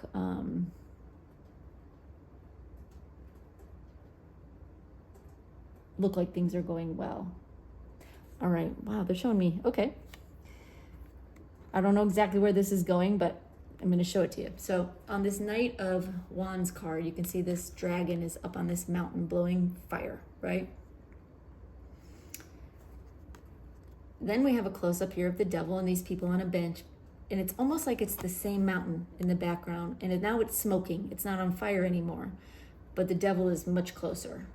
Speaker 1: like things are going well. All right, wow, they're showing me, okay. I don't know exactly where this is going, but I'm gonna show it to you. So on this Knight of Wands card, you can see this dragon is up on this mountain blowing fire, right? Then we have a close-up here of the devil and these people on a bench, and it's almost like it's the same mountain in the background, and now it's smoking. It's not on fire anymore, but the devil is much closer.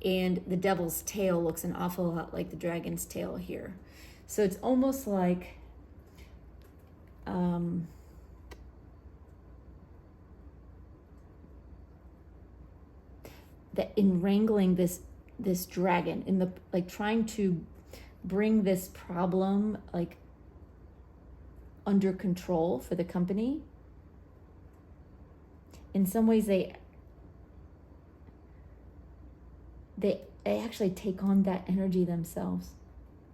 Speaker 1: And the devil's tail looks an awful lot like the dragon's tail here. So it's almost like that in wrangling this dragon, in the like trying to bring this problem like under control for the company. In some ways they actually take on that energy themselves.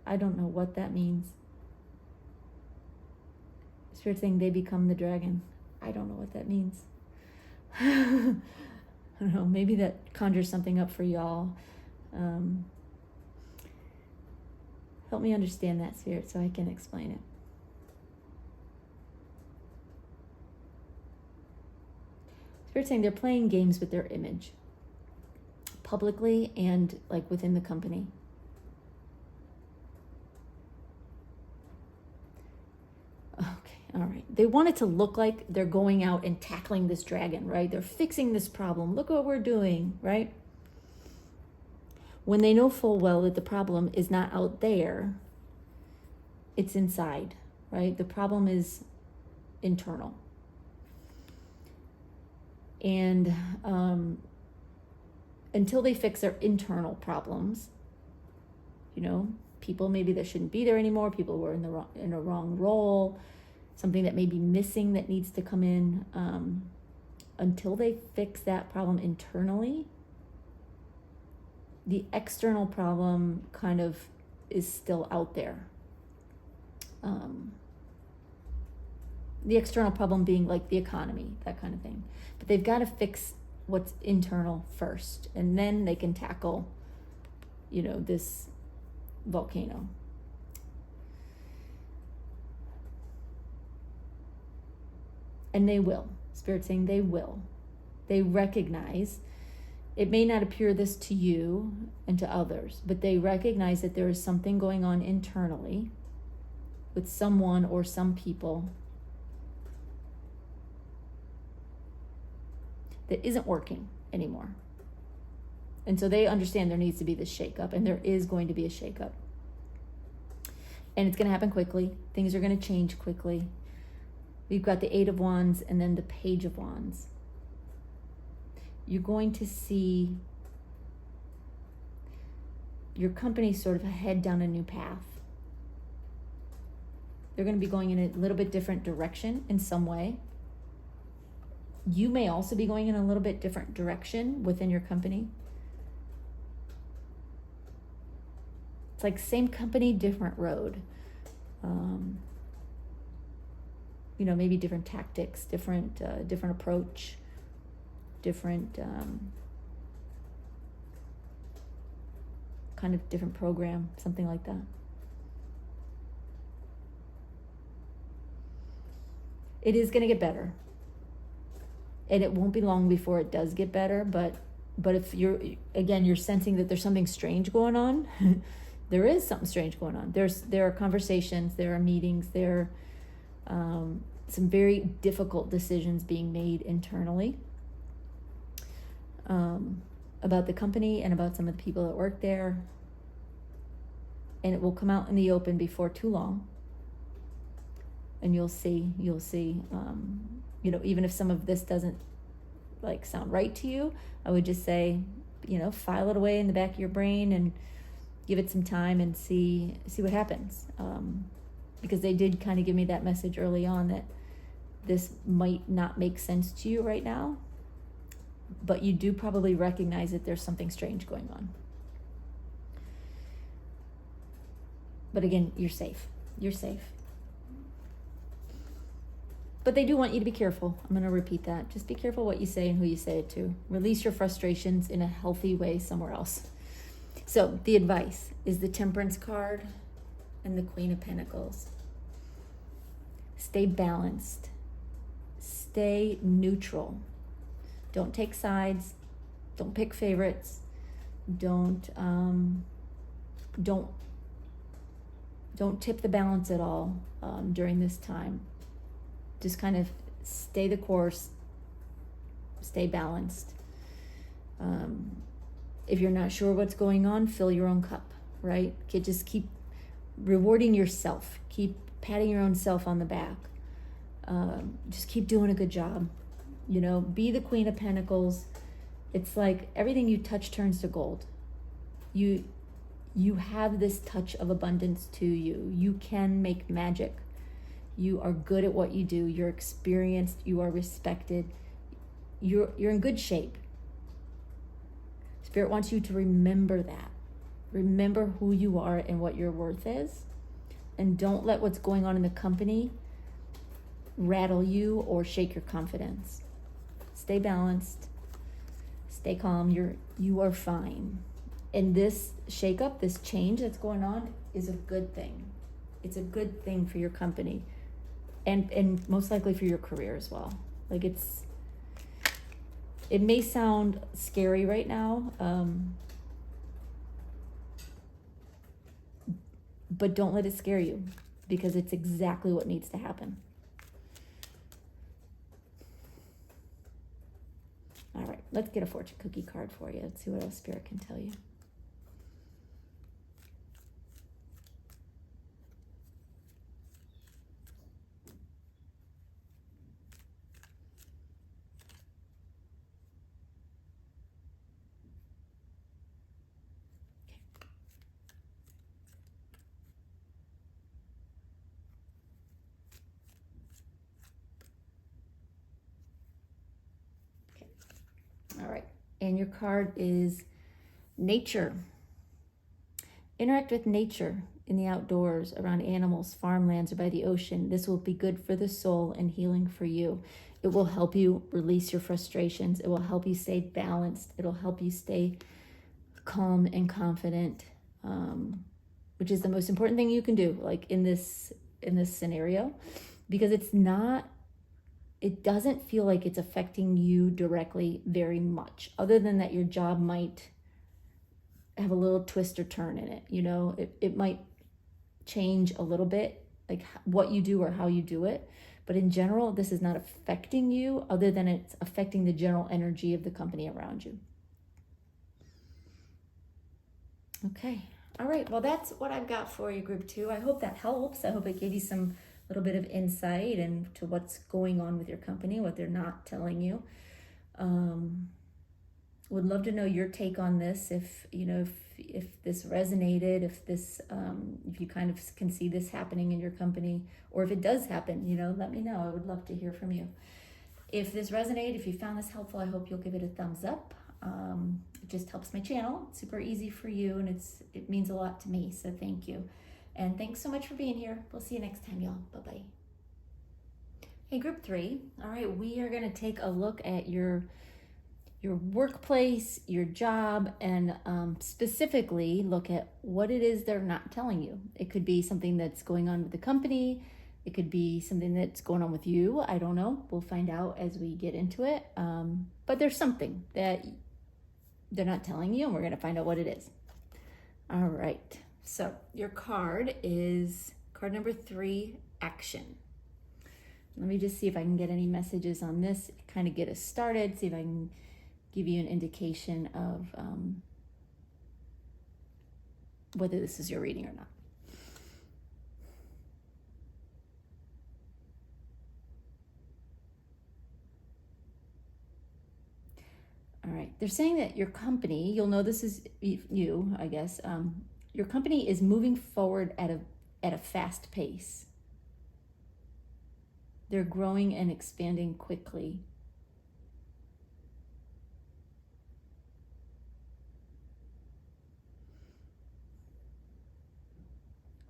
Speaker 1: I don't know what that means. Spirit saying they become the dragon. I don't know what that means. I don't know, maybe that conjures something up for y'all. Help me understand that, Spirit, so I can explain it. Spirit saying they're playing games with their image, publicly and like within the company. Okay, all right. They want it to look like they're going out and tackling this dragon, right? They're fixing this problem. Look what we're doing, right? When they know full well that the problem is not out there, it's inside, right? The problem is internal. And until they fix their internal problems, you know, people maybe that shouldn't be there anymore, people who are in a wrong role, something that may be missing that needs to come in, until they fix that problem internally, the external problem kind of is still out there. The external problem being like the economy, that kind of thing. But they've got to fix what's internal first, and then they can tackle, you know, this volcano. And they will. Spirit saying they will. They recognize, it may not appear this to you and to others, but they recognize that there is something going on internally with someone or some people that isn't working anymore. And so they understand there needs to be this shakeup, and there is going to be a shakeup. And it's going to happen quickly. Things are going to change quickly. We've got the Eight of Wands and then the Page of Wands. You're going to see your company sort of head down a new path. They're going to be going in a little bit different direction in some way. You may also be going in a little bit different direction within your company. It's like same company, different road. maybe different tactics, different approach, different kind of different program, something like that. It is going to get better, and it won't be long before it does get better. But if you're sensing that there's something strange going on, there is something strange going on. There are conversations, there are meetings, there are some very difficult decisions being made internally about the company and about some of the people that work there, and it will come out in the open before too long. And you'll see, even if some of this doesn't sound right to you, I would just say, file it away in the back of your brain and give it some time and see what happens. Because they did kind of give me that message early on that this might not make sense to you right now, but you do probably recognize that there's something strange going on. But again, you're safe. You're safe. But they do want you to be careful. I'm going to repeat that. Just be careful what you say and who you say it to. Release your frustrations in a healthy way somewhere else. So the advice is the Temperance card and the Queen of Pentacles. Stay balanced. Stay neutral. Don't take sides. Don't pick favorites. Don't tip the balance at all during this time. Just kind of stay the course, stay balanced. If you're not sure what's going on, fill your own cup, right? Just keep rewarding yourself. Keep patting your own self on the back. Just keep doing a good job. Be the Queen of Pentacles. It's like everything you touch turns to gold. You have this touch of abundance to you. You can make magic. You are good at what you do. You're experienced. You are respected. You're in good shape. Spirit wants you to remember that. Remember who you are and what your worth is. And don't let what's going on in the company rattle you or shake your confidence. Stay balanced. Stay calm. You are fine. And this shakeup, this change that's going on is a good thing. It's a good thing for your company. And most likely for your career as well. It may sound scary right now, but don't let it scare you, because it's exactly what needs to happen. All right, let's get a fortune cookie card for you. Let's see what else Spirit can tell you. All right, and your card is nature. Interact with nature in the outdoors, around animals, farmlands, or by the ocean. This will be good for the soul and healing for you. It will help you release your frustrations. It will help you stay balanced. It'll help you stay calm and confident, which is the most important thing you can do, in this scenario, because it doesn't feel like it's affecting you directly very much, other than that your job might have a little twist or turn in it. It might change a little bit, like what you do or how you do it. But in general, this is not affecting you, other than it's affecting the general energy of the company around you. Okay. All right. Well, that's what I've got for you, Group 2. I hope that helps. I hope it gave you some little bit of insight into what's going on with your company, what they're not telling you. Would love to know your take on this. If this resonated, if you kind of can see this happening in your company, or if it does happen, let me know. I would love to hear from you. If this resonated, if you found this helpful, I hope you'll give it a thumbs up. It just helps my channel. It's super easy for you, and it means a lot to me. So thank you. And thanks so much for being here. We'll see you next time, y'all. Bye-bye. Hey, group 3. All right, we are going to take a look at your workplace, your job, and specifically look at what it is they're not telling you. It could be something that's going on with the company. It could be something that's going on with you. I don't know. We'll find out as we get into it. But there's something that they're not telling you, and we're going to find out what it is. All right. So your card is card number 3, action. Let me just see if I can get any messages on this, kind of get us started, see if I can give you an indication of whether this is your reading or not. All right, they're saying that your company, you'll know this is you, I guess, your company is moving forward at a fast pace. They're growing and expanding quickly.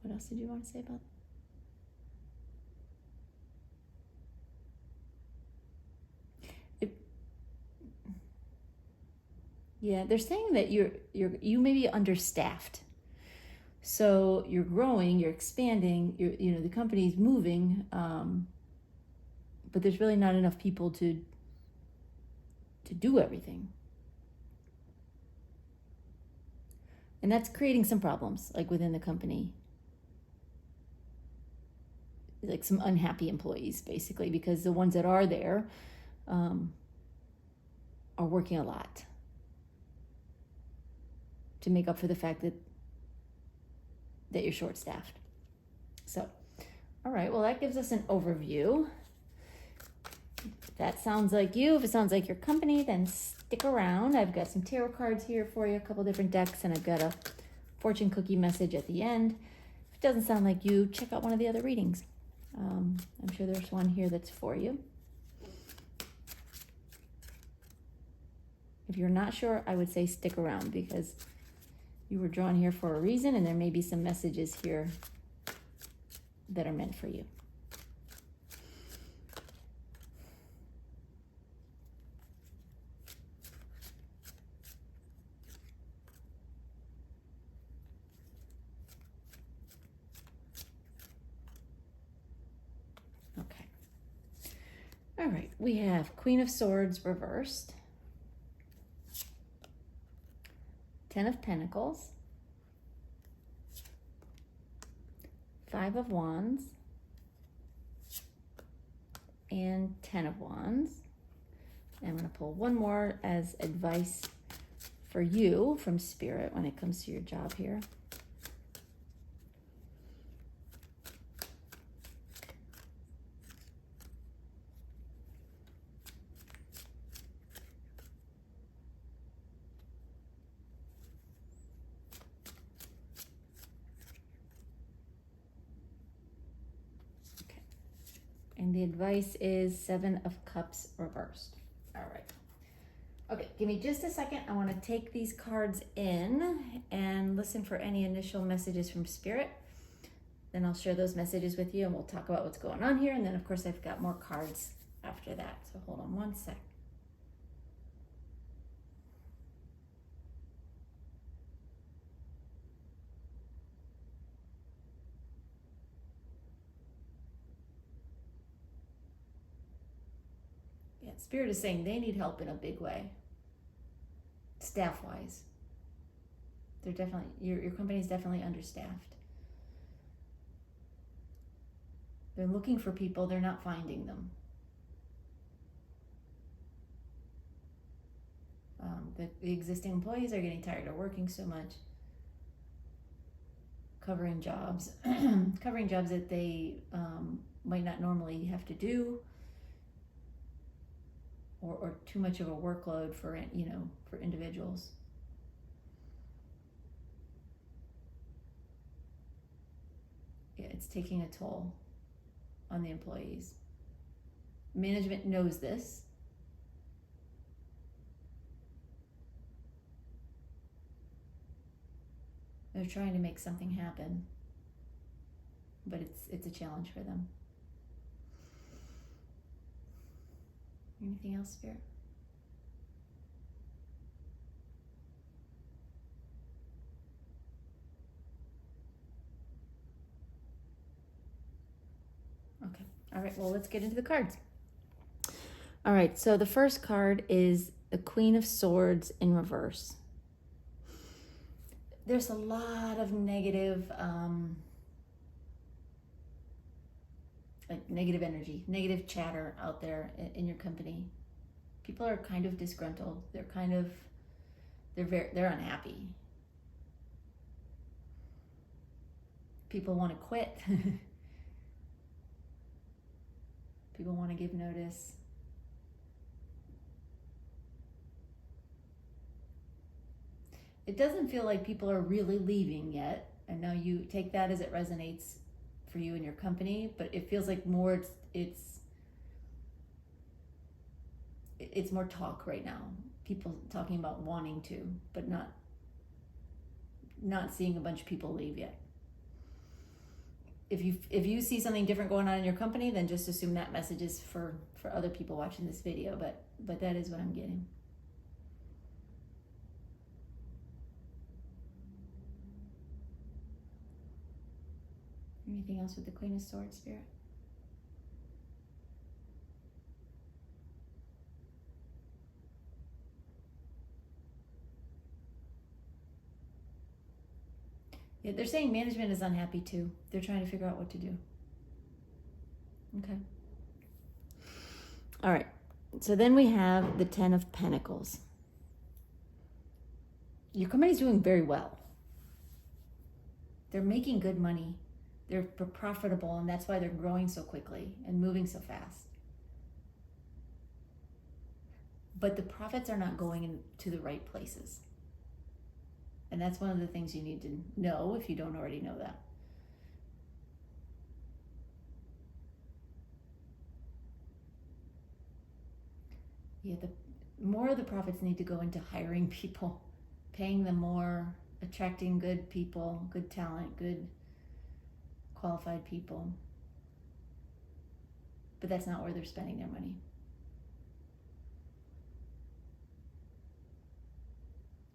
Speaker 1: What else did you want to say about it? Yeah, they're saying that you may be understaffed. So you're growing, you're expanding, the company's moving, but there's really not enough people to do everything. And that's creating some problems, like within the company. Like some unhappy employees, basically, because the ones that are there are working a lot to make up for the fact that you're short-staffed. So, all right, well, that gives us an overview. If that sounds like you, if it sounds like your company, then stick around. I've got some tarot cards here for you, a couple different decks, and I've got a fortune cookie message at the end. If it doesn't sound like you, check out one of the other readings. I'm sure there's one here that's for you. If you're not sure, I would say stick around because you were drawn here for a reason, and there may be some messages here that are meant for you. Okay. All right, we have Queen of Swords reversed, 10 of Pentacles, 5 of Wands, and 10 of Wands. And I'm going to pull one more as advice for you from Spirit when it comes to your job here. And the advice is 7 of Cups reversed. All right. Okay, give me just a second. I want to take these cards in and listen for any initial messages from Spirit. Then I'll share those messages with you and we'll talk about what's going on here. And then, of course, I've got more cards after that. So hold on one sec. Yeah, Spirit is saying they need help in a big way, staff-wise. They're definitely, your company's definitely understaffed. They're looking for people, they're not finding them. The existing employees are getting tired of working so much, covering jobs, covering jobs that they might not normally have to do, or too much of a workload for individuals. Yeah, it's taking a toll on the employees. Management knows this. They're trying to make something happen, but it's a challenge for them. Anything else, Spirit? Okay. All right. Well, let's get into the cards. All right. So the first card is the Queen of Swords in reverse. There's a lot of negative, like negative energy, negative chatter out there in your company. People are kind of disgruntled. They're unhappy. People want to quit. People want to give notice. It doesn't feel like people are really leaving yet. I know you take that as it resonates for you and your company, but it feels like more it's more talk right now. People talking about wanting to, but not seeing a bunch of people leave yet. If you see something different going on in your company, then just assume that message is for other people watching this video, but that is what I'm getting. Anything else with the Queen of Swords, Spirit? Yeah, they're saying management is unhappy too. They're trying to figure out what to do. Okay. All right. So then we have the Ten of Pentacles. Your company's doing very well. They're making good money. They're profitable, and that's why they're growing so quickly and moving so fast. But the profits are not going into the right places. And that's one of the things you need to know if you don't already know that. Yeah, the more of the profits need to go into hiring people, paying them more, attracting good people, good talent, good qualified people. But that's not where they're spending their money.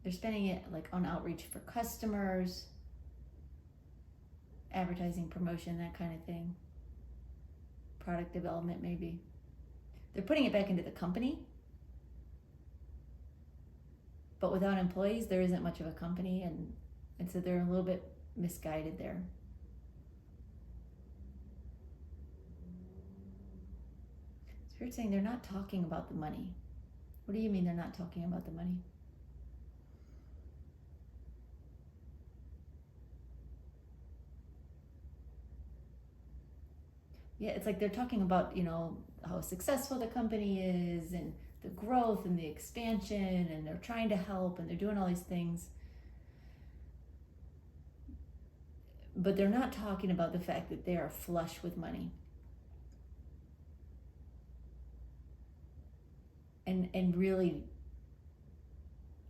Speaker 1: They're spending it like on outreach for customers, advertising, promotion, that kind of thing. Product development, maybe. They're putting it back into the company. But without employees, there isn't much of a company, and so they're a little bit misguided there. Spirit's saying they're not talking about the money. What do you mean they're not talking about the money? Yeah, it's like they're talking about, how successful the company is and the growth and the expansion, and they're trying to help and they're doing all these things. But they're not talking about the fact that they are flush with money. And really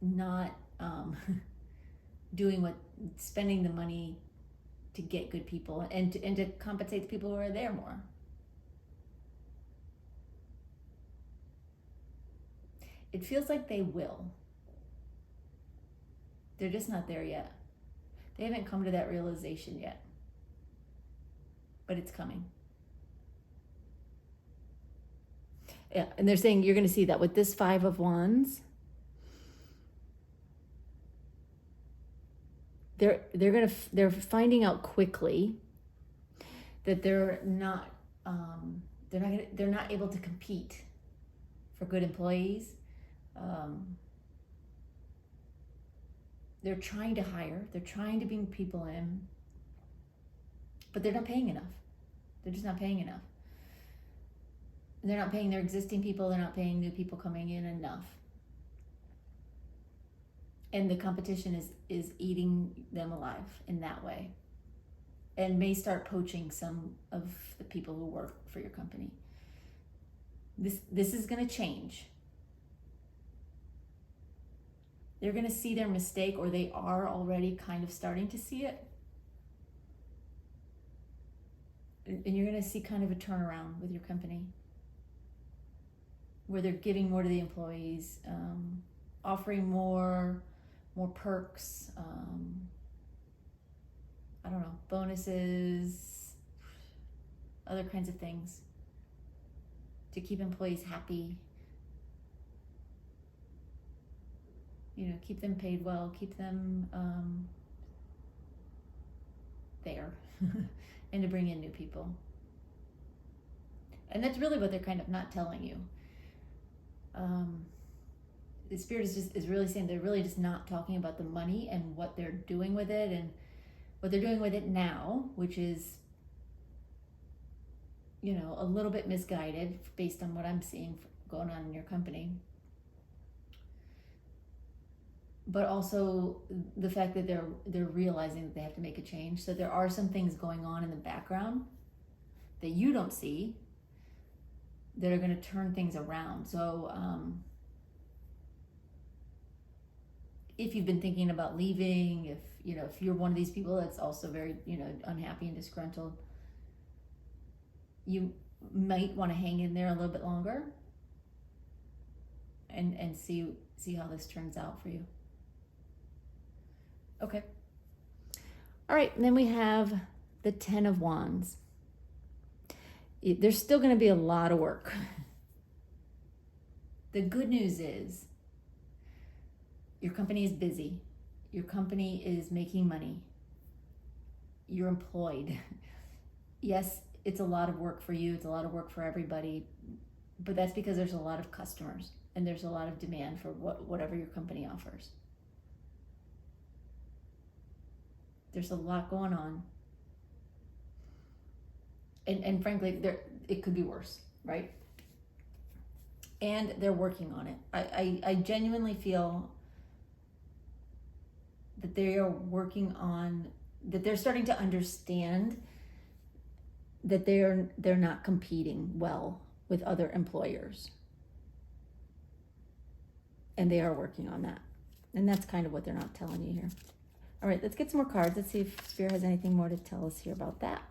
Speaker 1: not spending the money to get good people and to compensate the people who are there more. It feels like they will. They're just not there yet. They haven't come to that realization yet. But it's coming. Yeah, and they're saying you're going to see that with this Five of Wands. They're finding out quickly that they're not able to compete for good employees. They're trying to hire, they're trying to bring people in, but they're not paying enough. They're just not paying enough. They're not paying their existing people, they're not paying new people coming in enough. And the competition is eating them alive in that way, and may start poaching some of the people who work for your company. This is going to change. They're going to see their mistake, or they are already kind of starting to see it. And you're going to see kind of a turnaround with your company. where they're giving more to the employees, offering more perks, I don't know, bonuses, other kinds of things to keep employees happy, keep them paid well, keep them there, and to bring in new people. And that's really what they're kind of not telling you. The Spirit is really saying they're really just not talking about the money and what they're doing with it, and what they're doing with it now, which is, a little bit misguided based on what I'm seeing going on in your company. But also the fact that they're realizing that they have to make a change. So there are some things going on in the background that you don't see that are going to turn things around. So if you've been thinking about leaving, if you're one of these people that's also very, unhappy and disgruntled, you might want to hang in there a little bit longer and see how this turns out for you. Okay. All right, and then we have the 10 of Wands. There's still going to be a lot of work. The good news is your company is busy. Your company is making money. You're employed. Yes, it's a lot of work for you. It's a lot of work for everybody. But that's because there's a lot of customers and there's a lot of demand for whatever your company offers. There's a lot going on. And frankly, it could be worse, right? And they're working on it. I genuinely feel that they are working on, that they're starting to understand that they're not competing well with other employers. And they are working on that. And that's kind of what they're not telling you here. All right, let's get some more cards. Let's see if Spirit has anything more to tell us here about that.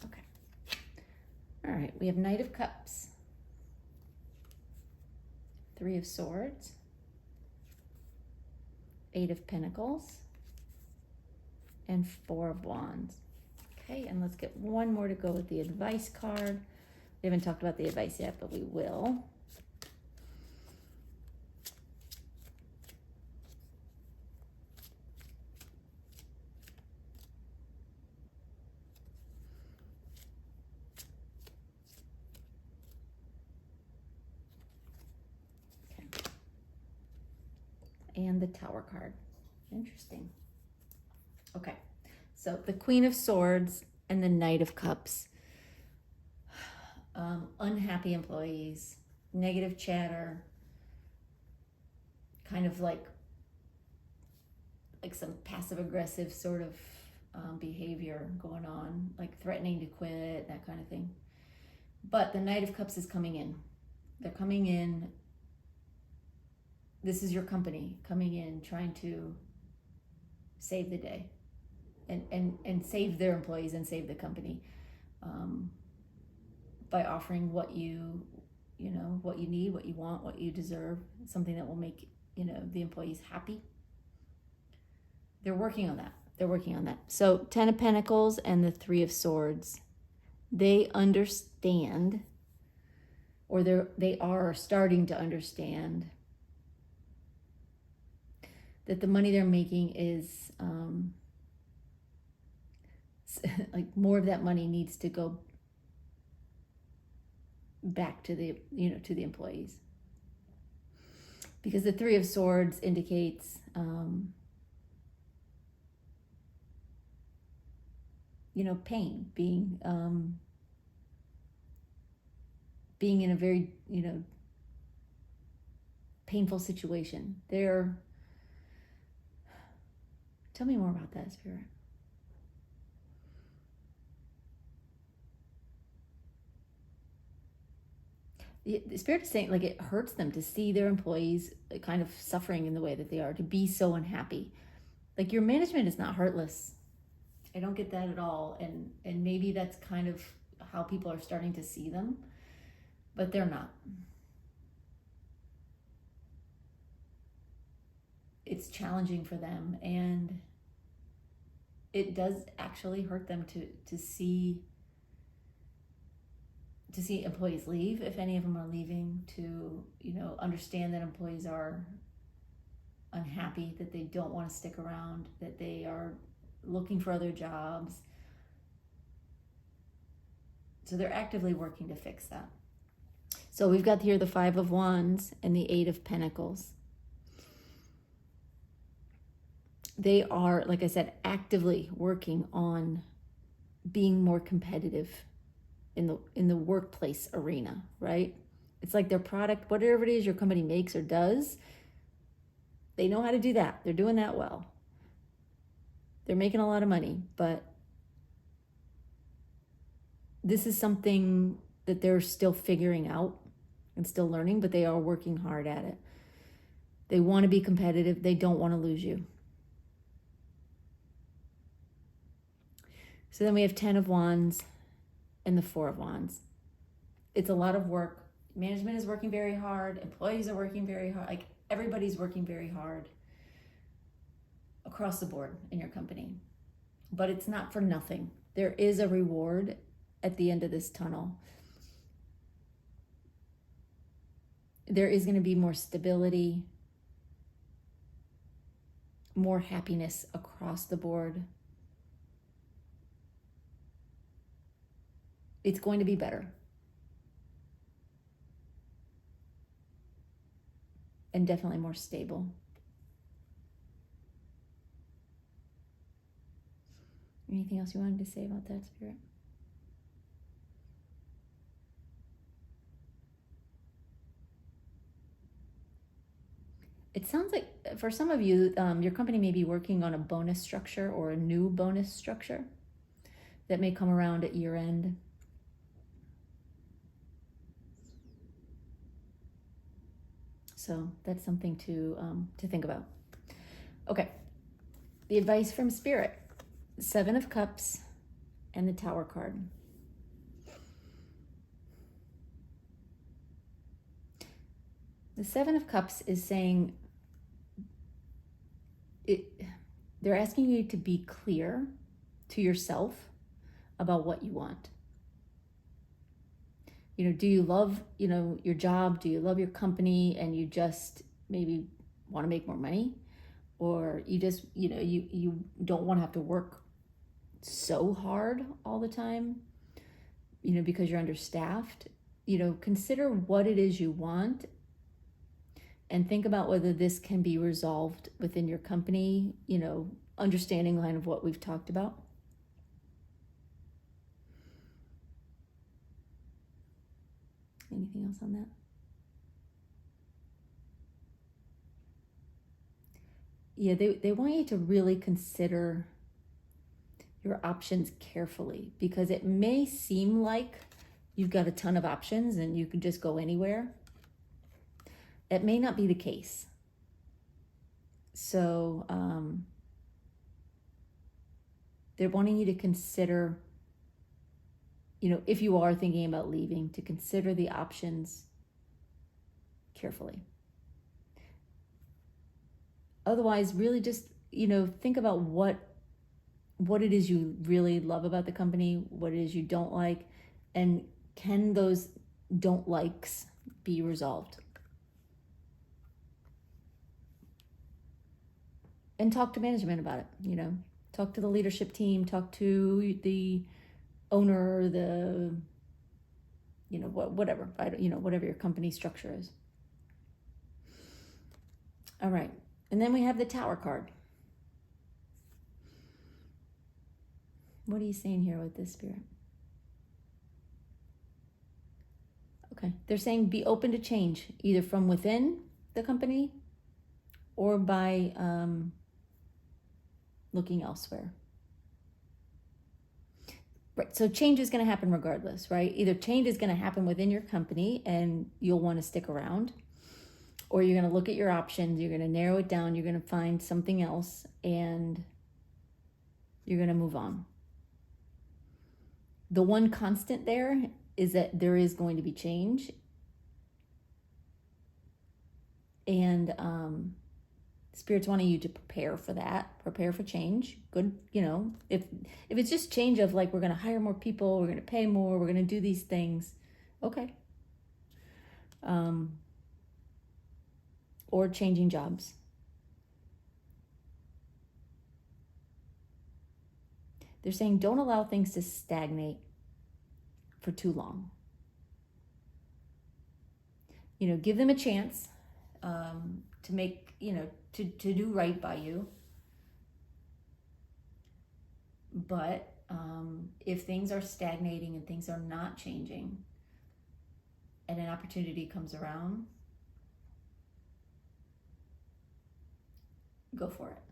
Speaker 1: Okay. All right, we have Knight of Cups, 3 of Swords, 8 of Pentacles, and 4 of Wands. Okay, and let's get one more to go with the advice card. We haven't talked about the advice yet, but we will. Okay. And the Tower card. Interesting. Okay, so the Queen of Swords and the Knight of Cups. Unhappy employees, negative chatter, kind of like some passive aggressive sort of behavior going on, like threatening to quit, that kind of thing. But the Knight of Cups is coming in. They're coming in. This is your company coming in, trying to save the day and save their employees and save the company by offering what you need, what you want, what you deserve, something that will make the employees happy. They're working on that. So 10 of Pentacles and the 3 of Swords, they understand, or they are starting to understand that the money they're making is like more of that money needs to go back to the to the employees, because the 3 of Swords indicates pain, being in a very painful situation. Tell me more about that, Spirit. The Spirit is saying, like, it hurts them to see their employees kind of suffering in the way that they are, to be so unhappy. Like, your management is not heartless. I don't get that at all. And maybe that's kind of how people are starting to see them, but they're not. It's challenging for them, and it does actually hurt them to see employees leave, if any of them are leaving, to understand that employees are unhappy, that they don't want to stick around, that they are looking for other jobs. So they're actively working to fix that. So we've got here the 5 of Wands and the 8 of Pentacles. They are, like I said, actively working on being more competitive in the workplace arena, right? It's like their product, whatever it is your company makes or does, they know how to do that. They're doing that well. They're making a lot of money, but this is something that they're still figuring out and still learning, but they are working hard at it. They want to be competitive. They don't want to lose you. So then we have 10 of Wands and the 4 of Wands. It's a lot of work. Management is working very hard. Employees are working very hard. Like, everybody's working very hard across the board in your company. But it's not for nothing. There is a reward at the end of this tunnel. There is going to be more stability, more happiness across the board. It's going to be better. And definitely more stable. Anything else you wanted to say about that, Spirit? It sounds like for some of you, your company may be working on a bonus structure or a new bonus structure that may come around at year end. So that's something to think about. Okay, the advice from Spirit: 7 of Cups and the Tower card. The 7 of Cups is saying they're asking you to be clear to yourself about what you want. Do you love, your job? Do you love your company and you just maybe want to make more money? Or you just, you don't want to have to work so hard all the time, because you're understaffed? Consider what it is you want and think about whether this can be resolved within your company, understanding kind of what we've talked about. Anything else on that? Yeah, they want you to really consider your options carefully, because it may seem like you've got a ton of options and you can just go anywhere. That may not be the case. So they're wanting you to consider, if you are thinking about leaving, to consider the options carefully. Otherwise, really just, think about what it is you really love about the company, what it is you don't like, and can those don't likes be resolved? And talk to management about it, talk to the leadership team, talk to the owner, the, whatever, whatever your company structure is. All right. And then we have the Tower card. What are you saying here with this, Spirit? Okay. They're saying be open to change, either from within the company or by looking elsewhere. Right. So change is going to happen regardless, right? Either change is going to happen within your company and you'll want to stick around, or you're going to look at your options, you're going to narrow it down, you're going to find something else, and you're going to move on. The one constant there is that there is going to be change. And Spirit's wanting you to prepare for that, prepare for change. Good, if it's just change of like, we're going to hire more people, we're going to pay more, we're going to do these things, okay. Or changing jobs. They're saying don't allow things to stagnate for too long. Give them a chance to make, to do right by you. But if things are stagnating and things are not changing and an opportunity comes around, go for it.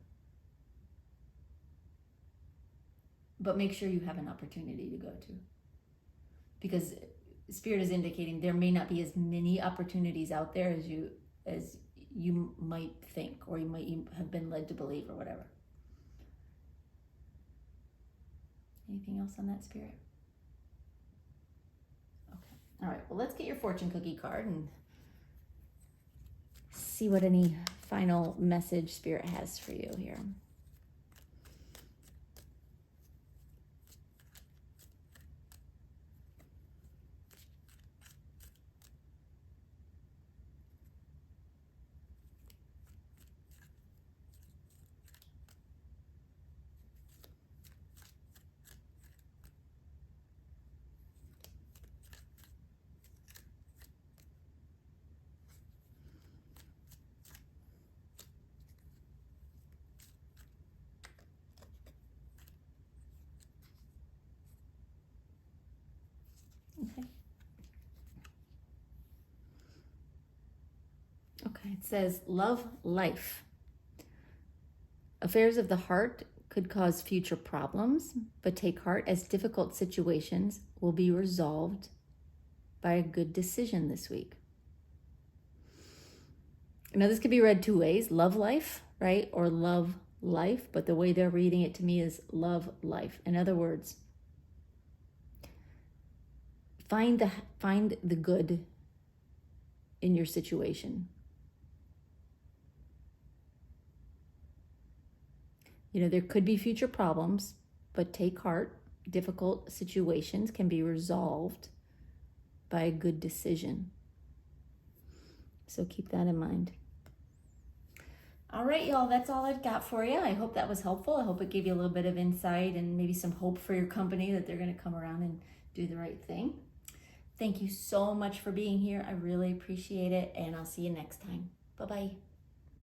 Speaker 1: But make sure you have an opportunity to go to. Because Spirit is indicating there may not be as many opportunities out there as you might think, or you might have been led to believe, or whatever. Anything else on that, Spirit? Okay. All right. Well, let's get your fortune cookie card and see what any final message Spirit has for you here. Okay, it says love life. Affairs of the heart could cause future problems, but take heart as difficult situations will be resolved by a good decision this week. Now, this could be read two ways, love life, right? Or love life, but the way they're reading it to me is love life. In other words, find the good in your situation. There could be future problems, but take heart. Difficult situations can be resolved by a good decision. So keep that in mind. All right, y'all, that's all I've got for you. I hope that was helpful. I hope it gave you a little bit of insight and maybe some hope for your company that they're going to come around and do the right thing. Thank you so much for being here. I really appreciate it, and I'll see you next time. Bye-bye.